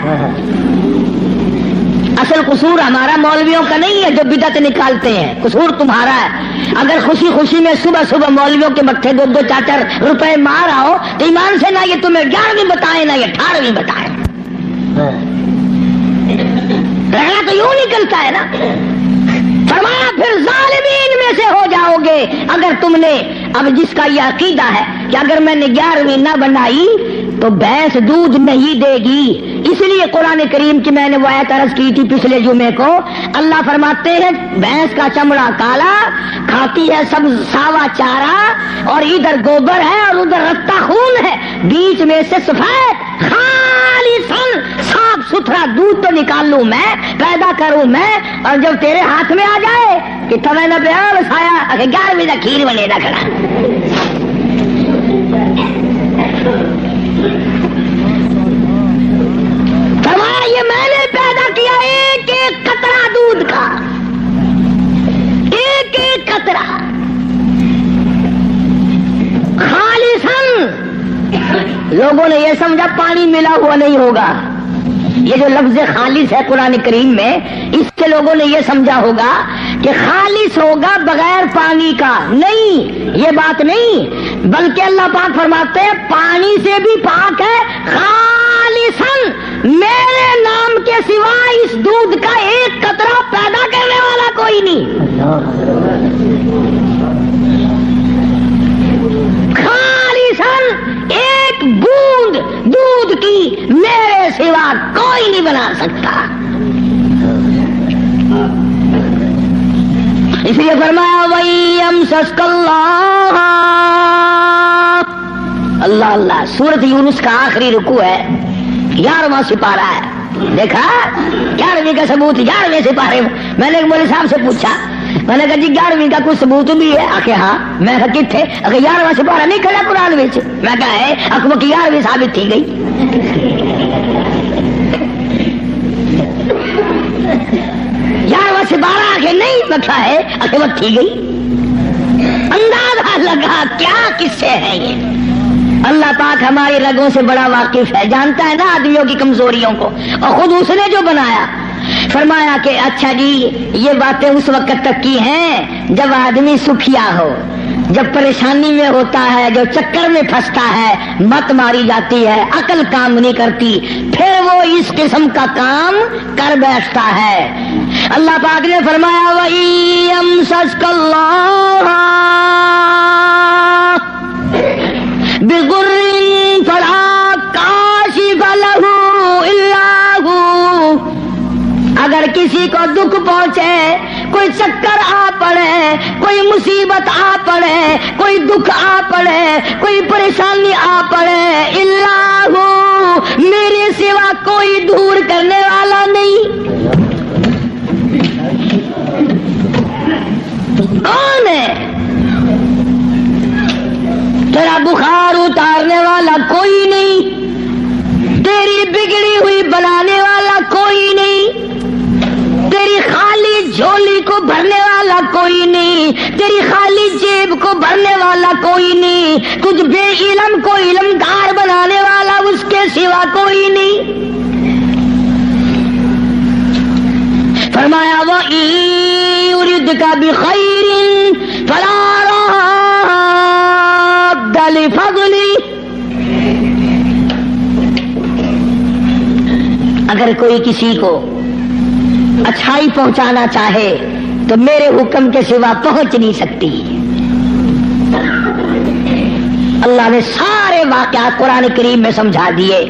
اصل قصور ہمارا مولویوں کا نہیں ہے جو بدعت نکالتے ہیں، قصور تمہارا ہے۔ اگر خوشی خوشی میں صبح صبح مولویوں کے متھے 2-2 4 روپے مار آؤ تو ایمان سے نہ یہ تمہیں 11ویں بتائے نہ یہ 18ویں بتائے، رہنا تو یوں نکلتا ہے نا۔ فرمایا پھر ظالمین میں سے ہو جاؤ گے اگر تم نے، اب جس کا یہ عقیدہ ہے کہ اگر میں نے 11ویں نہ بنائی تو بھینس دودھ نہیں دے گی، اس لیے قرآن کریم کی میں نے وہ آیت عرض کی تھی پچھلے جمعے کو، اللہ فرماتے ہیں بھینس کا چمڑا کالا، کھاتی ہے سب ساوا چارہ، اور ادھر گوبر ہے اور ادھر رتا خون ہے، بیچ میں سے سفید خالصاً صاف ستھرا دودھ تو نکال لوں میں، پیدا کروں میں، اور جب تیرے ہاتھ میں آ جائے کہ تمہیں نہ پیار بسایا، اگر 11ویں کا کھیر بنے نہ کھڑا۔ فرمایا یہ میں نے پیدا کیا ایک ایک قطرہ دودھ کا، ایک ایک قطرہ خالصاً۔ لوگوں نے یہ سمجھا پانی ملا ہوا نہیں ہوگا، یہ جو لفظ خالص ہے قرآن کریم میں، اس سے لوگوں نے یہ سمجھا ہوگا کہ خالص ہوگا بغیر پانی کا، نہیں، یہ بات نہیں، بلکہ اللہ پاک فرماتے ہیں پانی سے بھی پاک ہے، خالصاً میرے نام کے سوا اس دودھ کا ایک قطرہ پیدا کرنے والا کوئی نہیں، خالصاً ایک بوند دودھ کی میرے سوا کوئی نہیں بنا سکتا۔ اس لیے فرمایا وَيَمْسَسْكَ اللَّهُ، اللہ اللہ، سورۃ یونس کا آخری رکوع ہے، 11واں سپارہ ہے، دیکھا 11ویں کا ثبوت 11ویں سپارے میں۔ میں نے ایک مولوی صاحب سے پوچھا، میں نے کہا جی 11ویں کا کوئی ثبوت بھی ہے؟ آخر ہاں۔ میں کہا کتنے؟ اگر 11واں سپارہ نہیں کھڑا قرآن میں، میں کہا ہے اکبر کی 11ویں ثابت تھی گئی۔ 11واں سپارہ آخر نہیں بکھا ہے، اکبر تھی گئی۔ اندازہ لگا کیا قصے ہیں یہ۔ اللہ پاک ہماری رگوں سے بڑا واقف ہے، جانتا ہے نا آدمیوں کی کمزوریوں کو، اور خود اس نے جو بنایا۔ فرمایا کہ اچھا جی یہ باتیں اس وقت تک کی ہیں جب آدمی سکھیا ہو، جب پریشانی میں ہوتا ہے، جو چکر میں پھنستا ہے، مت ماری جاتی ہے، عقل کام نہیں کرتی، پھر وہ اس قسم کا کام کر بیٹھتا ہے۔ اللہ پاک نے فرمایا وَإِن يَمْسَسْكَ اللَّهُ بغر فلا کاشف لہ الا ہو، اگر کسی کو دکھ پہنچے، کوئی چکر آ پڑے، کوئی مصیبت آ پڑے، کوئی دکھ آ پڑے، کوئی پریشانی آ پڑے، اللہ ہو، میرے سوا کوئی دور کرنے والا نہیں۔ کون ہے؟ تیرا بخار اتارنے والا کوئی نہیں، تیری بگڑی ہوئی بنانے والا کوئی نہیں، تیری خالی جھولی کو بھرنے والا کوئی نہیں، تیری خالی جیب کو بھرنے والا کوئی نہیں، تجھ بے علم کو علمدار بنانے والا اس کے سوا کوئی نہیں۔ فرمایا وَإِن يُرِدْكَ بِخَيْرٍ فَلَا رَادَّ لِفَضْلِهِ، اگر کوئی کسی کو اچھائی پہنچانا چاہے تو میرے حکم کے سوا پہنچ نہیں سکتی۔ اللہ نے سارے واقعات قرآن کریم میں سمجھا دیے۔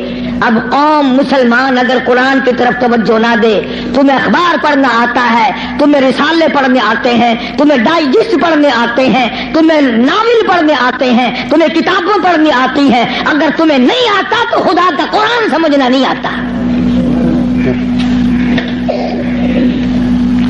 اب قوم مسلمان اگر قرآن کی طرف توجہ نہ دے، تمہیں اخبار پڑھنا آتا ہے، تمہیں رسالے پڑھنے آتے ہیں، تمہیں ڈائجسٹ پڑھنے آتے ہیں، تمہیں ناول پڑھنے آتے ہیں، تمہیں کتابیں پڑھنی آتی ہیں، اگر تمہیں نہیں آتا تو خدا کا قرآن سمجھنا نہیں آتا۔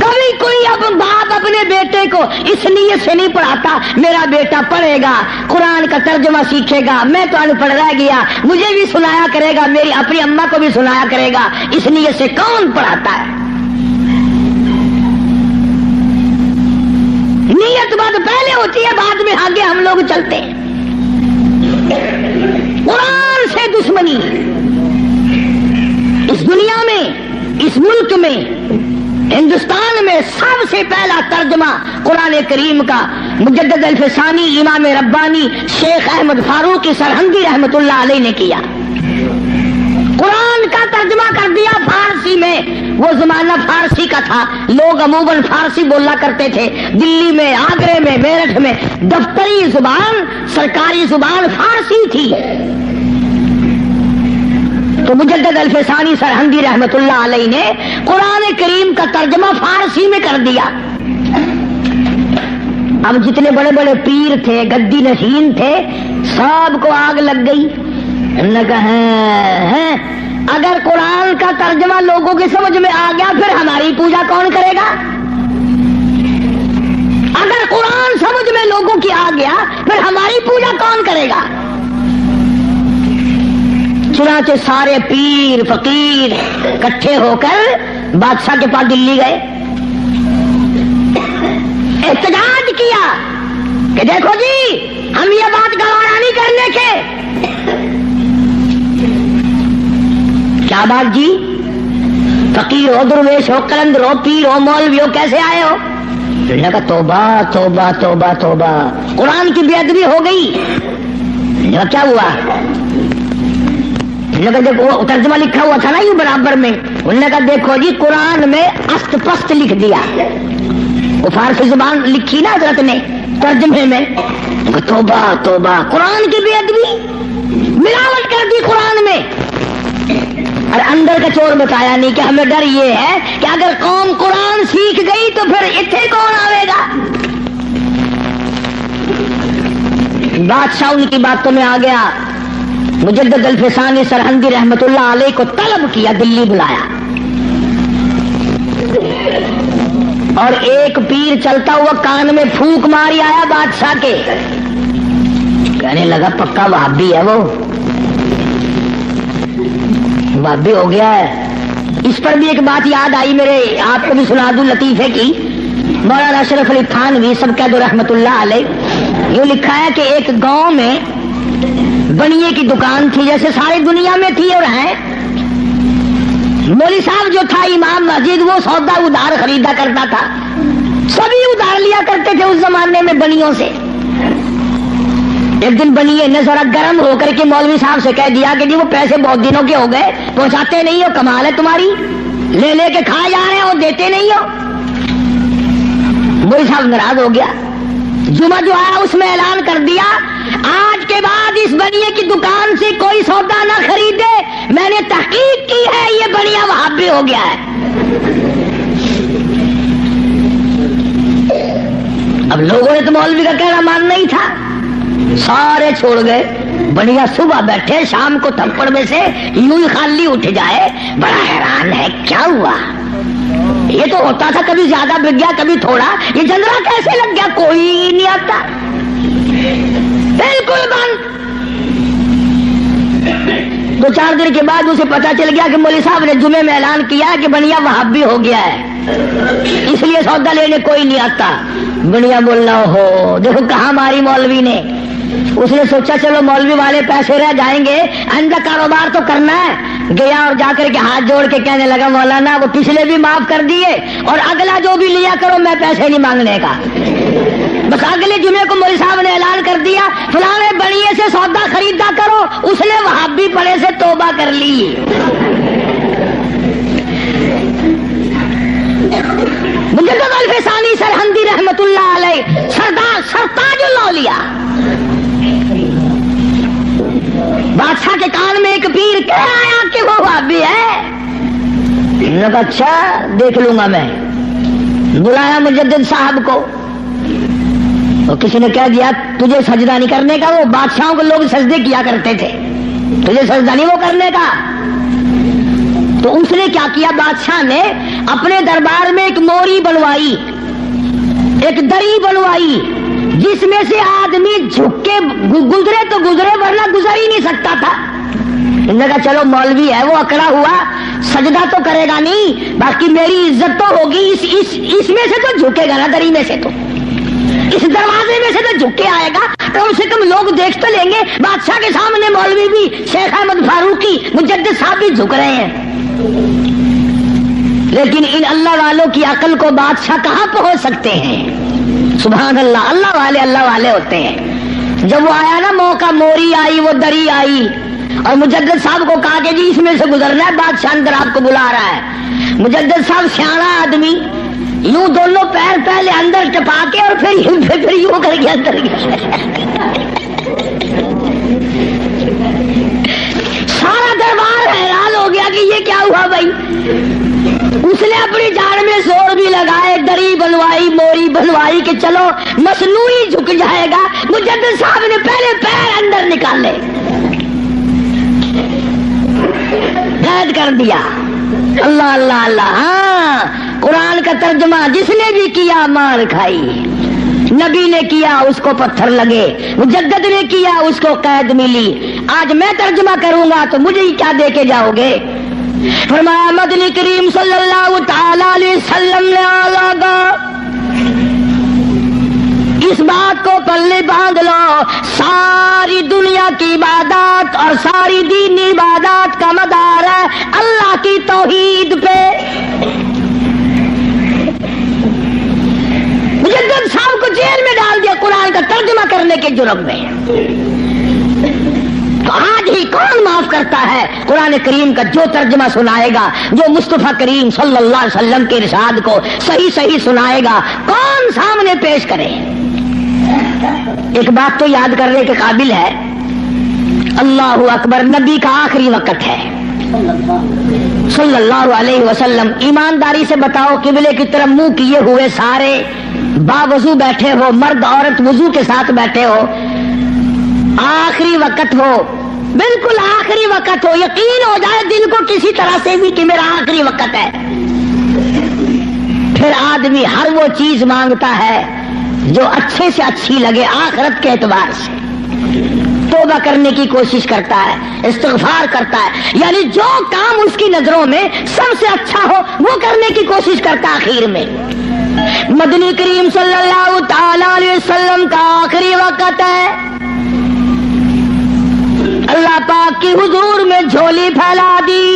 کبھی کوئی اب باپ اپنے بیٹے کو اس نیت سے نہیں پڑھاتا میرا بیٹا پڑھے گا، قرآن کا ترجمہ سیکھے گا، میں تو ان پڑھ رہ گیا، مجھے بھی سنایا کرے گا، میری اپنی اماں کو بھی سنایا کرے گا، اس نیت سے کون پڑھاتا ہے؟ نیت بات پہلے ہوتی ہے، بعد میں آگے ہم لوگ چلتے ہیں۔ قرآن سے دشمنی اس دنیا میں، اس ملک میں، ہندوستان میں سب سے پہلا ترجمہ قرآن کریم کا مجدد الفسانی امام ربانی شیخ احمد فاروقی سرہندی رحمت اللہ علیہ نے کیا۔ قرآن کا ترجمہ کر دیا فارسی میں۔ وہ زمانہ فارسی کا تھا، لوگ عموماً فارسی بولا کرتے تھے۔ دلی میں، آگرے میں، میرٹھ میں دفتری زبان، سرکاری زبان فارسی تھی۔ تو مجدد الفسانی سرہندی رحمت اللہ علیہ نے قرآن کریم کا ترجمہ فارسی میں کر دیا۔ اب جتنے بڑے بڑے پیر تھے، گدی نشین تھے، سب کو آگ لگ گئی۔ انہوں نے کہا اگر قرآن کا ترجمہ لوگوں کی سمجھ میں آ گیا پھر ہماری پوجا کون کرے گا؟ اگر قرآن سمجھ میں لوگوں کی آ گیا پھر ہماری پوجا کون کرے گا؟ چنانچہ سارے پیر فقیر اکٹھے ہو کر بادشاہ کے پاس دلی گئے، احتجاج کیا کہ دیکھو جی ہم یہ بات گوارا نہیں کرنے کے۔ کیا بات جی؟ فقیر ہو، درویش ہو، قلندر ہو، پیر ہو، مولوی ہو، کیسے آئے ہو؟ انہوں نے کہا توبہ توبہ توبہ توبہ، قرآن کی بے ادبی ہو گئی۔ کیا ہوا؟ دیکھو ترجمہ لکھا ہوا تھا نا یہ برابر میں، انہوں نے کہا دیکھو جی قرآن میں است پست لکھ دیا، وہ فارسی زبان لکھی نا حضرت نے ترجمے میں۔ توبہ توبہ، قرآن کی بے ادبی، ملاوٹ کر دی قرآن میں۔ اور اندر کا چور بتایا نہیں کہ ہمیں ڈر یہ ہے کہ اگر قوم قرآن سیکھ گئی تو پھر اتنے کون آئے گا؟ بادشاہ ان کی باتوں میں آ گیا، مجدد الفسانی سرہندی رحمت اللہ علیہ کو طلب کیا، دلی بلایا، اور ایک پیر چلتا ہوا کان میں پھونک ماری آیا بادشاہ کے، کہنے لگا پکا وہابی ہے، وہ وہابی ہو گیا ہے۔ اس پر بھی ایک بات یاد آئی میرے، آپ کو بھی سنا دوں لطیفے کی۔ مولانا اشرف علی تھانوی سبکت رحمت اللہ علیہ، یہ لکھا ہے کہ ایک گاؤں میں بنیے کی دکان تھی، جیسے ساری دنیا میں تھی اور ہے۔ مولوی صاحب جو تھا امام مسجد، وہ سودا ادھار خریدا کرتا تھا، سبھی ادھار لیا کرتے تھے اس زمانے میں بنیوں سے۔ ایک دن بنیے نے ذرا گرم ہو کر کے مولوی صاحب سے کہہ دیا کہ جی وہ پیسے بہت دنوں کے ہو گئے، پہنچاتے نہیں ہو، کمال ہے تمہاری، لے لے کے کھا جا رہے ہو، دیتے نہیں ہو۔ مولوی صاحب ناراض ہو گیا، جمعہ جو آیا اس میں اعلان کر دیا آج کے بعد اس بنیے کی دکان سے کوئی سودا نہ خریدے، میں نے تحقیق کی ہے یہ بنیا وہابی ہو گیا ہے۔ اب لوگوں نے تو مولوی کا کہنا ماننا ہی تھا، سارے چھوڑ گئے۔ بڑھیا صبح بیٹھے شام کو تھپڑ میں سے یوں ہی خالی اٹھ جائے، بڑا حیران ہے کیا ہوا، یہ تو ہوتا تھا کبھی زیادہ بک گیا کبھی تھوڑا، یہ جنرا کیسے لگ گیا، کوئی نہیں آتا، بالکل بند۔ 2-4 دن کے بعد اسے پتا چل گیا کہ مولوی صاحب نے جمعے میں اعلان کیا کہ بنیا وہابی ہو گیا ہے، اس لیے سودا لینے کوئی نہیں آتا۔ بنیا بولنا ہو دیکھو کہاں ماری مولوی نے، اس نے سوچا چلو مولوی والے پیسے رہ جائیں گے، آئندہ کاروبار تو کرنا ہے۔ گیا اور جا کر کے ہاتھ جوڑ کے کہنے لگا مولانا وہ پچھلے بھی معاف کر دیے اور اگلا جو بھی لیا کرو میں پیسے نہیں مانگنے کا۔ بس اگلے جمعے کو مولوی صاحب نے اعلان کر دیا فلانے بڑیے سے سودا خریدا کرو، اس نے وہابی پڑے سے توبہ کر لی۔ مجدد الفسانی سرہندی رحمت اللہ علیہ سرتاج الاولیاء، بادشاہ کے کان میں ایک پیر کہہ آیا کہ وہ وہابی ہے، انہوں نے کہا اچھا دیکھ لوں گا میں۔ بلایا مجدد صاحب کو، اور کسی نے کہہ دیا تجھے سجدہ نہیں کرنے کا، وہ بادشاہوں کو لوگ سجدے کیا کرتے تھے، تجھے سجدہ نہیں وہ کرنے کا۔ تو اس نے کیا کیا، بادشاہ نے اپنے دربار میں ایک موری بنوائی، ایک دری بنوائی جس میں سے آدمی جھک کے گزرے تو گزرے ورنہ گزر ہی نہیں سکتا تھا۔ انہوں نے کہا چلو مولوی ہے وہ اکڑا ہوا سجدہ تو کرے گا نہیں، باقی میری عزت تو ہوگی، اس میں سے تو جھکے گا نا، دری میں سے تو، اس دروازے میں سے تو جھک کے آئے گا، کم سے کم لوگ دیکھ تو لیں گے بادشاہ کے سامنے مولوی بھی، شیخ احمد فاروقی مجدد صاحب بھی جھک رہے ہیں۔ لیکن ان اللہ والوں کی عقل کو بادشاہ کہاں پہنچ سکتے ہیں؟ سبحان اللہ، اللہ والے ہوتے ہیں۔ جب وہ آیا نا موقع، موری آئی، وہ دری آئی، اور مجدد صاحب کو کہا کہ جی اس میں سے گزرنا ہے، بادشاہ اندر آپ کو بلا رہا ہے۔ مجدد صاحب سیاڑا آدمی، یوں دونوں پیر پہلے اندر ٹپا کے اور پھر یوں کر کے اندر گیا۔ سارا دربار حیران ہو گیا کہ یہ کیا ہوا بھائی۔ اس نے اپنی جان میں زور بھی لگائے، دری بنوائی، موری بنوائی کہ چلو مصنوعی جھک جائے گا۔ مجدد صاحب نے پہلے پیر اندر نکالے، قید کر دیا۔ اللہ اللہ اللہ، ہاں قرآن کا ترجمہ جس نے بھی کیا مار کھائی، نبی نے کیا اس کو پتھر لگے، مجدد نے کیا اس کو قید ملی۔ آج میں ترجمہ کروں گا تو مجھے ہی کیا دے کے جاؤ گے؟ فرمایا مدنی کریم صلی اللہ تعالی علیہ وسلم نے آگا اس بات کو پلے باندھ لو، ساری دنیا کی عبادات اور ساری دینی عبادات کا مدار ہے اللہ کی توحید پہ۔ مجدد صاحب کو جیل میں ڈال دیا قرآن کا ترجمہ کرنے کے جرم میں۔ تو آج ہی کون معاف کرتا ہے قرآن کریم کا جو ترجمہ سنائے گا، جو مصطفیٰ کریم صلی اللہ علیہ وسلم کے ارشاد کو صحیح سنائے گا، کون سامنے پیش کرے؟ ایک بات تو یاد کرنے کے قابل ہے، اللہ اکبر، نبی کا آخری وقت ہے صلی اللہ علیہ وسلم۔ ایمانداری سے بتاؤ، قبلے کی طرف منہ کیے ہوئے سارے باوضو بیٹھے ہو، مرد عورت وضو کے ساتھ بیٹھے ہو، آخری وقت ہو، بالکل آخری وقت ہو، یقین ہو جائے دل کو کسی طرح سے بھی کہ میرا آخری وقت ہے، پھر آدمی ہر وہ چیز مانگتا ہے جو اچھے سے اچھی لگے آخرت کے اعتبار سے، توبہ کرنے کی کوشش کرتا ہے، استغفار کرتا ہے، یعنی جو کام اس کی نظروں میں سب سے اچھا ہو وہ کرنے کی کوشش کرتا ہے آخر میں۔ مدنی کریم صلی اللہ تعالی علیہ وسلم کا آخری وقت ہے، اللہ پاک کی حضور میں جھولی پھیلا دی،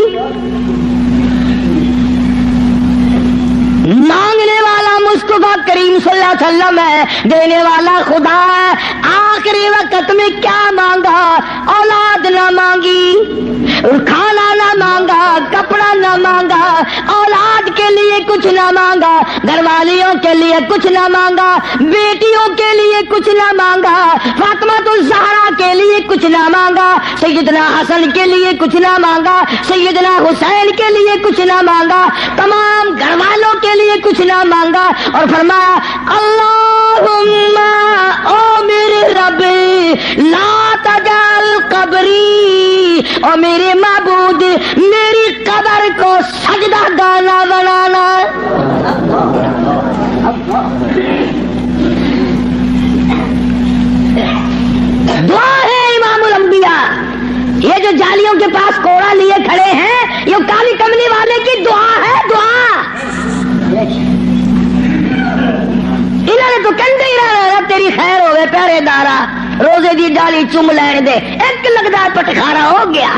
مانگنے والا مصطفیٰ کریم صلی اللہ علیہ وسلم ہے، دینے والا خدا ہے۔ آخری وقت میں کیا مانگا؟ اولاد نہ مانگی، کھانا نہ مانگا، کپڑا نہ مانگا، اولاد کے لیے کچھ نہ مانگا، گھر والیوں کے لیے کچھ نہ مانگا، بیٹیوں کے لیے کچھ نہ مانگا، فاطمہ الزہرا کے لیے کچھ نہ مانگا، سیدنا حسن کے لیے کچھ نہ مانگا، سیدنا حسین کے لیے کچھ نہ مانگا، تمام گھر والوں کے لیے کچھ نہ مانگا، اور فرمایا اللہم او میرے رب لا تجعل قبری، اور میرے معبود میری قبر کو سجدہ گانا بنانا۔ دعا ہے امام الانبیاء، یہ جو جالیوں کے پاس کوڑا لیے کھڑے ہیں یہ کالی کملی والے کی دعا ہے، دعا۔ انہوں نے تو کہتے ہی رہا تیری خیر ہوئے پیارے دارا، روزے دی ڈالی چوم لین دے، ایک لگتا پٹخارا ہو گیا۔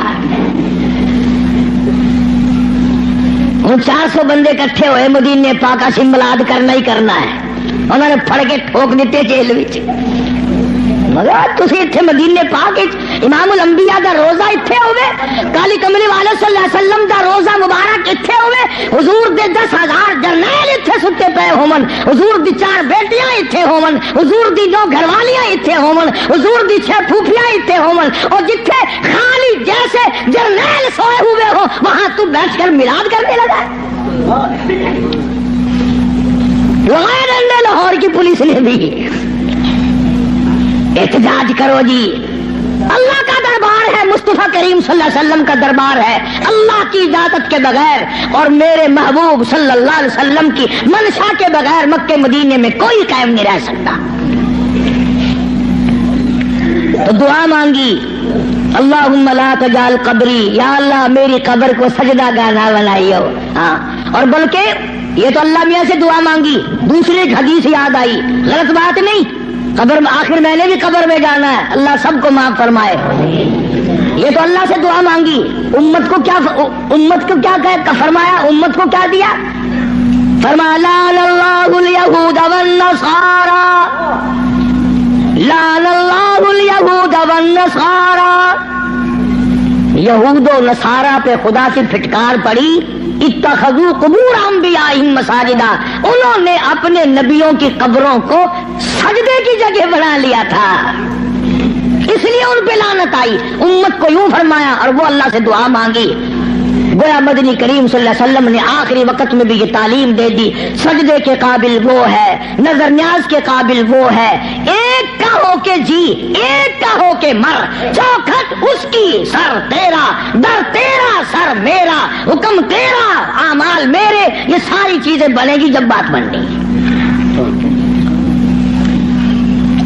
ہوں 400 بندے کٹھے ہوئے، مدینے پاک اسی ملاد کرنا ہی کرنا ہے، انہوں نے پھڑ کے ٹھوک دیتے جیل وچ۔ مگر تسی اتنے مدینے پاک امام الانبیاء دا روزہ اتنے ہوئے، کالی کملی والے صلی اللہ علیہ وسلم دا روزہ مبارک اتنے ہوئے، حضور دے 10,000 جرنیل اتنے ستے پے ہومن، حضور دی 4 بیٹیاں اتنے ہومن، حضور دی 2 گھر والیاں اتنے ہومن، حضور دی 6 پھوپھیاں اتنے ہومن، اور جتھے خالی جیسے جرنیل سوئے ہوئے ہو وہاں تو بیٹھ کر میلاد کرنے لگا۔ لاہور کی پولیس نے بھی احتجاج کرو جی، اللہ کا دربار ہے، مصطفیٰ کریم صلی اللہ علیہ وسلم کا دربار ہے، اللہ کی اجازت کے بغیر اور میرے محبوب صلی اللہ علیہ وسلم کی منشا کے بغیر مکے مدینے میں کوئی قائم نہیں رہ سکتا۔ تو دعا مانگی اللہم لا تجعل قبری، یا اللہ میری قبر کو سجدہ گانا بنائیو۔ ہاں، اور بلکہ یہ تو اللہ میاں سے دعا مانگی، دوسری ایک حدیث یاد آئی، غلط بات نہیں، قبر میں آخر میں نے بھی قبر میں جانا ہے، اللہ سب کو معاف فرمائے۔ یہ تو اللہ سے دعا مانگی، امت کو کیا فرمایا، امت کو کیا دیا؟ فرمایا لعن اللہ الیہود والنصارى، لعن اللہ الیہود والنصارى، یہود و نصارہ پہ خدا کی پھٹکار پڑی، اتخذوا قبور انبیائہم مساجدا، انہوں نے اپنے نبیوں کی قبروں کو سجدے کی جگہ بنا لیا تھا، اس لیے ان پہ لعنت آئی۔ امت کو یوں فرمایا اور وہ اللہ سے دعا مانگی۔ گویا مدنی کریم صلی اللہ علیہ وسلم نے آخری وقت میں بھی یہ تعلیم دے دی، سجدے کے قابل وہ ہے، نظر نیاز کے قابل وہ ہے، ایک کا ہو کے جی، ایک کا ہو کے مر، چوکھٹ اس کی سر تیرا، در تیرا سر میرا، حکم تیرا اعمال میرے، یہ ساری چیزیں بنے گی جب بات بننی۔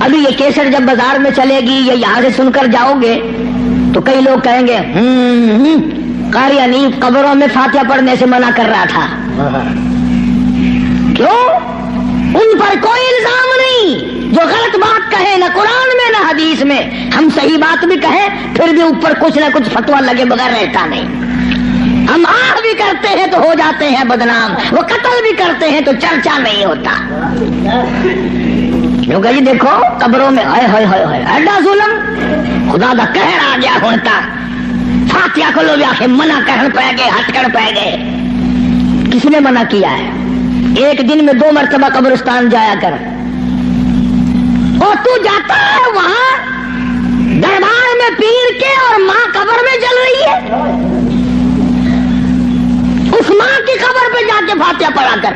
ابھی یہ کیسٹ جب بازار میں چلے گی، یہ یہاں سے سن کر جاؤ گے تو کئی لوگ کہیں گے قاری حنیف قبروں میں فاتحہ پڑھنے سے منع کر رہا تھا۔ کیوں؟ ان پر کوئی الزام نہیں، جو غلط بات کہے نہ قرآن میں نہ حدیث میں، ہم صحیح بات بھی کہیں پھر بھی اوپر کچھ نہ کچھ فتویٰ لگے بغیر رہتا نہیں۔ ہم آہ بھی کرتے ہیں تو ہو جاتے ہیں بدنام، وہ قتل بھی کرتے ہیں تو چرچا نہیں ہوتا۔ کیونکہ یہ دیکھو قبروں میں ہائے ہائے ہائے ہائے ایڈا ظلم، خدا دا قہر آ گیا ہوتا، فاتحہ کو لوگ آخر منع کرن پہ گئے، ہٹ کر پہ گئے۔ کس نے منع کیا ہے؟ ایک دن میں 2 مرتبہ قبرستان جایا کر، اور تو جاتا ہے وہاں دربار میں پیر کے اور ماں قبر میں جل رہی ہے، اس ماں کی قبر پہ جا کے فاتحہ پڑھا کر،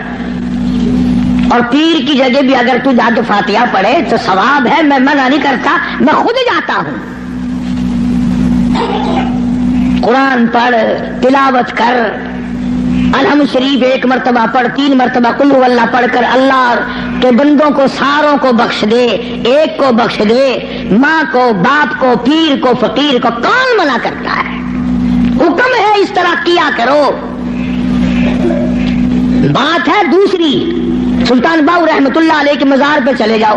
اور پیر کی جگہ بھی اگر تو جا کے فاتحہ پڑھے تو ثواب ہے، میں منع نہیں کرتا، میں خود جاتا ہوں۔ قرآن پڑھ، تلاوت کر، الحمد شریف 1 مرتبہ پڑھ، 3 مرتبہ قل هو اللہ پڑھ کر اللہ کے بندوں کو ساروں کو بخش دے، ایک کو بخش دے، ماں کو، باپ کو، پیر کو، فقیر کو، کون منع کرتا ہے؟ حکم ہے اس طرح کیا کرو۔ بات ہے دوسری، سلطان باؤ رحمت اللہ علیہ کے مزار پہ چلے جاؤ،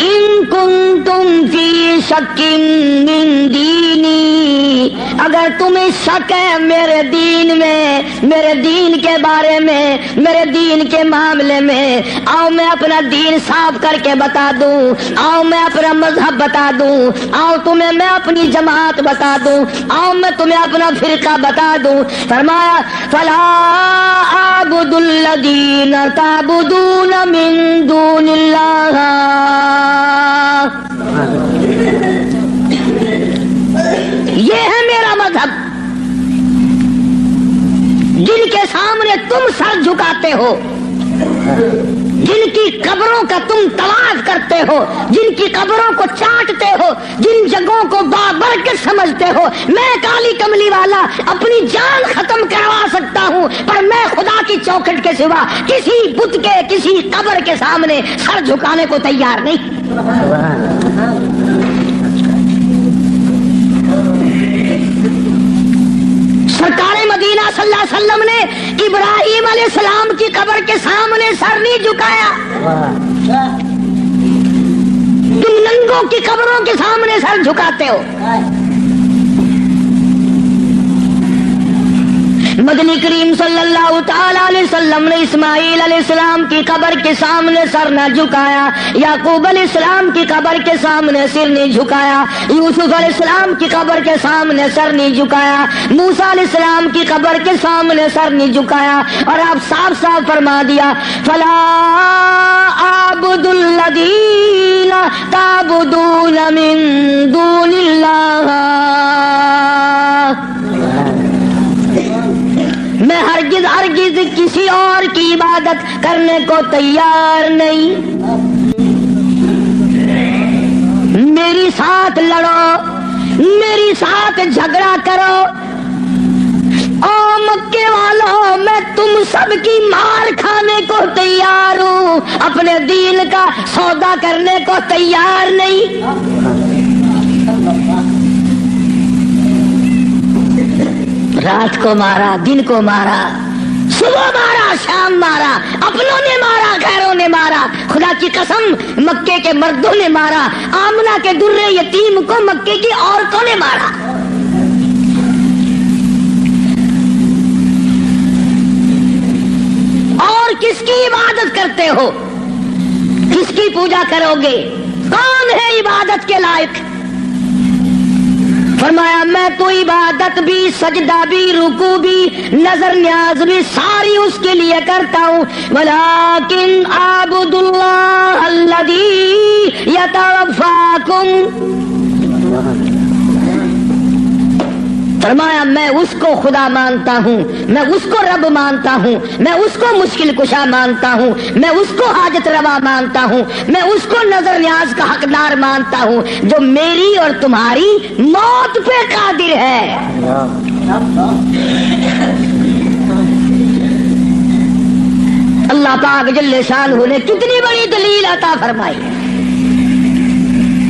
ان کنتم فی شک من دینی، اگر تمہیں شک ہے میرے دین میں، میرے دین کے بارے میں، میرے دین کے معاملے میں، آؤ میں اپنا دین صاف کر کے بتا دوں، آؤ میں اپنا مذہب بتا دوں، آؤ تمہیں میں اپنی جماعت بتا دوں، آؤ میں تمہیں اپنا فرقہ بتا دوں۔ فرمایا فلا اعبد الذین تعبدون من دون اللہ، یہ ہے میرا مذہب، جن کے سامنے تم سر جھکاتے ہو، جن کی قبروں کا تم طواف کرتے ہو، جن کی قبروں کو چاٹتے ہو، جن جگہوں کو بابرکت سمجھتے ہو، میں کالی کملی والا اپنی جان ختم کروا سکتا ہوں، پر میں خدا کی چوکھٹ کے سوا کسی بت کے، کسی قبر کے سامنے سر جھکانے کو تیار نہیں۔ سرکار مدینہ صلی اللہ علیہ وسلم نے ابراہیم علیہ السلام کی قبر کے سامنے سر نہیں جھکایا، تم ننگوں کی قبروں کے سامنے سر جھکاتے ہو۔ مدنی کریم صلی اللہ تعالی علیہ وسلم نے اسماعیل علیہ السلام کی قبر کے سامنے سر نہ جھکایا، یعقوب علیہ السلام کی قبر کے سامنے سر نہیں جھکایا، یوسف علیہ السلام کی قبر کے سامنے سر نہیں جھکایا، موسیٰ علیہ السلام کی قبر کے سامنے سر نہیں جھکایا، اور آپ صاف صاف فرما دیا فلا اعبد الذین تعبدون من دون اللہ، میں ہرگز ہرگز کسی اور کی عبادت کرنے کو تیار نہیں۔ میری ساتھ لڑو، میری ساتھ جھگڑا کرو، او مکے والوں میں تم سب کی مار کھانے کو تیار ہوں، اپنے دین کا سودا کرنے کو تیار نہیں۔ رات کو مارا، دن کو مارا، صبح مارا، شام مارا، اپنوں نے مارا، غیروں نے مارا، خدا کی قسم مکے کے مردوں نے مارا، آمنہ کے درے یتیم کو مکے کی عورتوں نے مارا۔ اور کس کی عبادت کرتے ہو؟ کس کی پوجا کرو گے؟ کون ہے عبادت کے لائق؟ فرمایا میں تو عبادت بھی، سجدہ بھی، رکوع بھی، نظر نیاز بھی ساری اس کے لیے کرتا ہوں، ولیکن اعبد اللہ الذی یتوفاکم، فرمایا میں اس کو خدا مانتا ہوں، میں اس کو رب مانتا ہوں، میں اس کو مشکل کشا مانتا ہوں، میں اس کو حاجت روا مانتا ہوں، میں اس کو نظر نیاز کا حقدار مانتا ہوں، جو میری اور تمہاری موت پہ قادر ہے۔ اللہ پاک جل شانہ نے کتنی بڑی دلیل عطا فرمائی،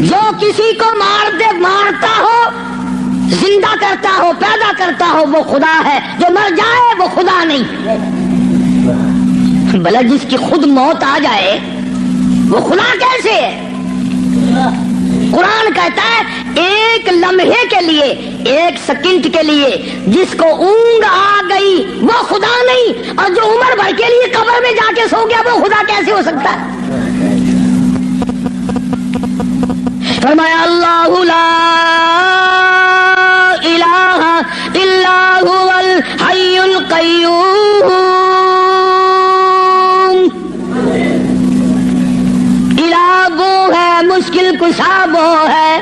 جو کسی کو مارتا ہو، زندہ کرتا ہو، پیدا کرتا ہو، وہ خدا ہے، جو مر جائے وہ خدا نہیں۔ بھلا جس کی خود موت آ جائے وہ خدا کیسے ہے؟ قرآن کہتا ہے ایک لمحے کے لیے، ایک سیکنڈ کے لیے جس کو اونگ آ گئی وہ خدا نہیں، اور جو عمر بھر کے لیے قبر میں جا کے سو گیا وہ خدا کیسے ہو سکتا ہے؟ فرمایا اللہ لا الہ الا هو الحی القیوم، الہ وہ ہے، مشکل کشا وہ ہے،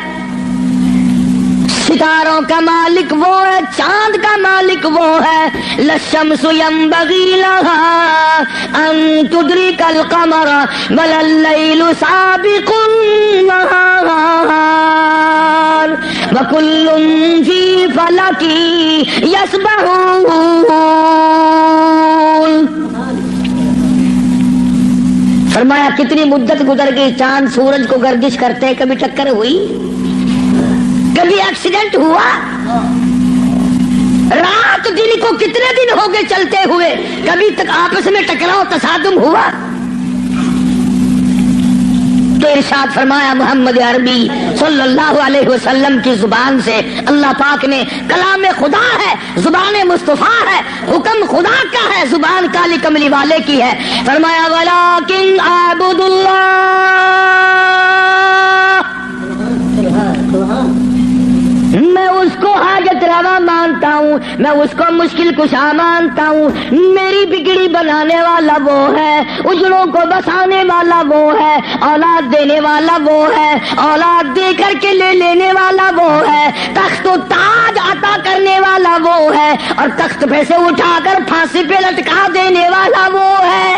ستاروں کا مالک وہ ہے، چاند کا مالک وہ ہے، للشمس ينبغي لها ان تدرك القمر ولا الليل سابق النهار وكل في فلك يسبحون۔ فرمایا کتنی مدت گزر گئی، چاند سورج کو گردش کرتے، کبھی ٹکر ہوئی، کبھی ایکسیڈنٹ ہوا، رات دن کو کتنے دن ہو گئے چلتے ہوئے، کبھی تک آپس میں ٹکراؤ تصادم ہوا۔ تو ارشاد فرمایا محمد عربی صلی اللہ علیہ وسلم کی زبان سے، اللہ پاک نے کلام خدا ہے، زبان مصطفیٰ ہے، حکم خدا کا ہے، زبان کالی کملی والے کی ہے، فرمایا وَلَٰكِنْ أَعْبُدُ اللَّهَ، میں اس کو حاجت روا مانتا ہوں، میں اس کو مشکل کشا مانتا ہوں، میری بگڑی بنانے والا وہ ہے، اجڑوں کو بسانے والا وہ ہے، اولاد دینے والا وہ ہے، اولاد دے کر کے لے لینے والا وہ ہے، تخت و تاج عطا کرنے والا وہ ہے، اور تخت پہ سے اٹھا کر پھانسی پہ لٹکا دینے والا وہ ہے۔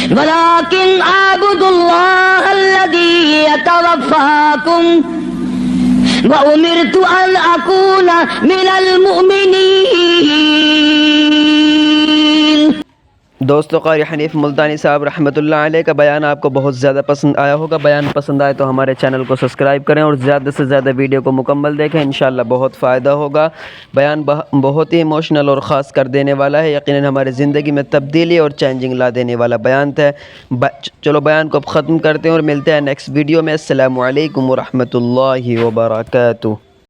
وَلَٰكِنْ أَعْبُدُ اللَّهَ الَّذِي يَتَوَفَّاكُمْ وَأُمِرْتُ أَنْ أَكُونَ مِنَ الْمُؤْمِنِينَ۔ دوستو، قاری حنیف ملتانی صاحب رحمۃ اللہ علیہ کا بیان آپ کو بہت زیادہ پسند آیا ہوگا۔ بیان پسند آئے تو ہمارے چینل کو سبسکرائب کریں اور زیادہ سے زیادہ ویڈیو کو مکمل دیکھیں، انشاءاللہ بہت فائدہ ہوگا۔ بیان بہت ہی ایموشنل اور خاص کر دینے والا ہے، یقیناً ہماری زندگی میں تبدیلی اور چینجنگ لا دینے والا بیان تھا۔ چلو بیان کو اب ختم کرتے ہیں اور ملتے ہیں نیکسٹ ویڈیو میں۔ السلام علیکم ورحمۃ اللہ وبرکاتہ۔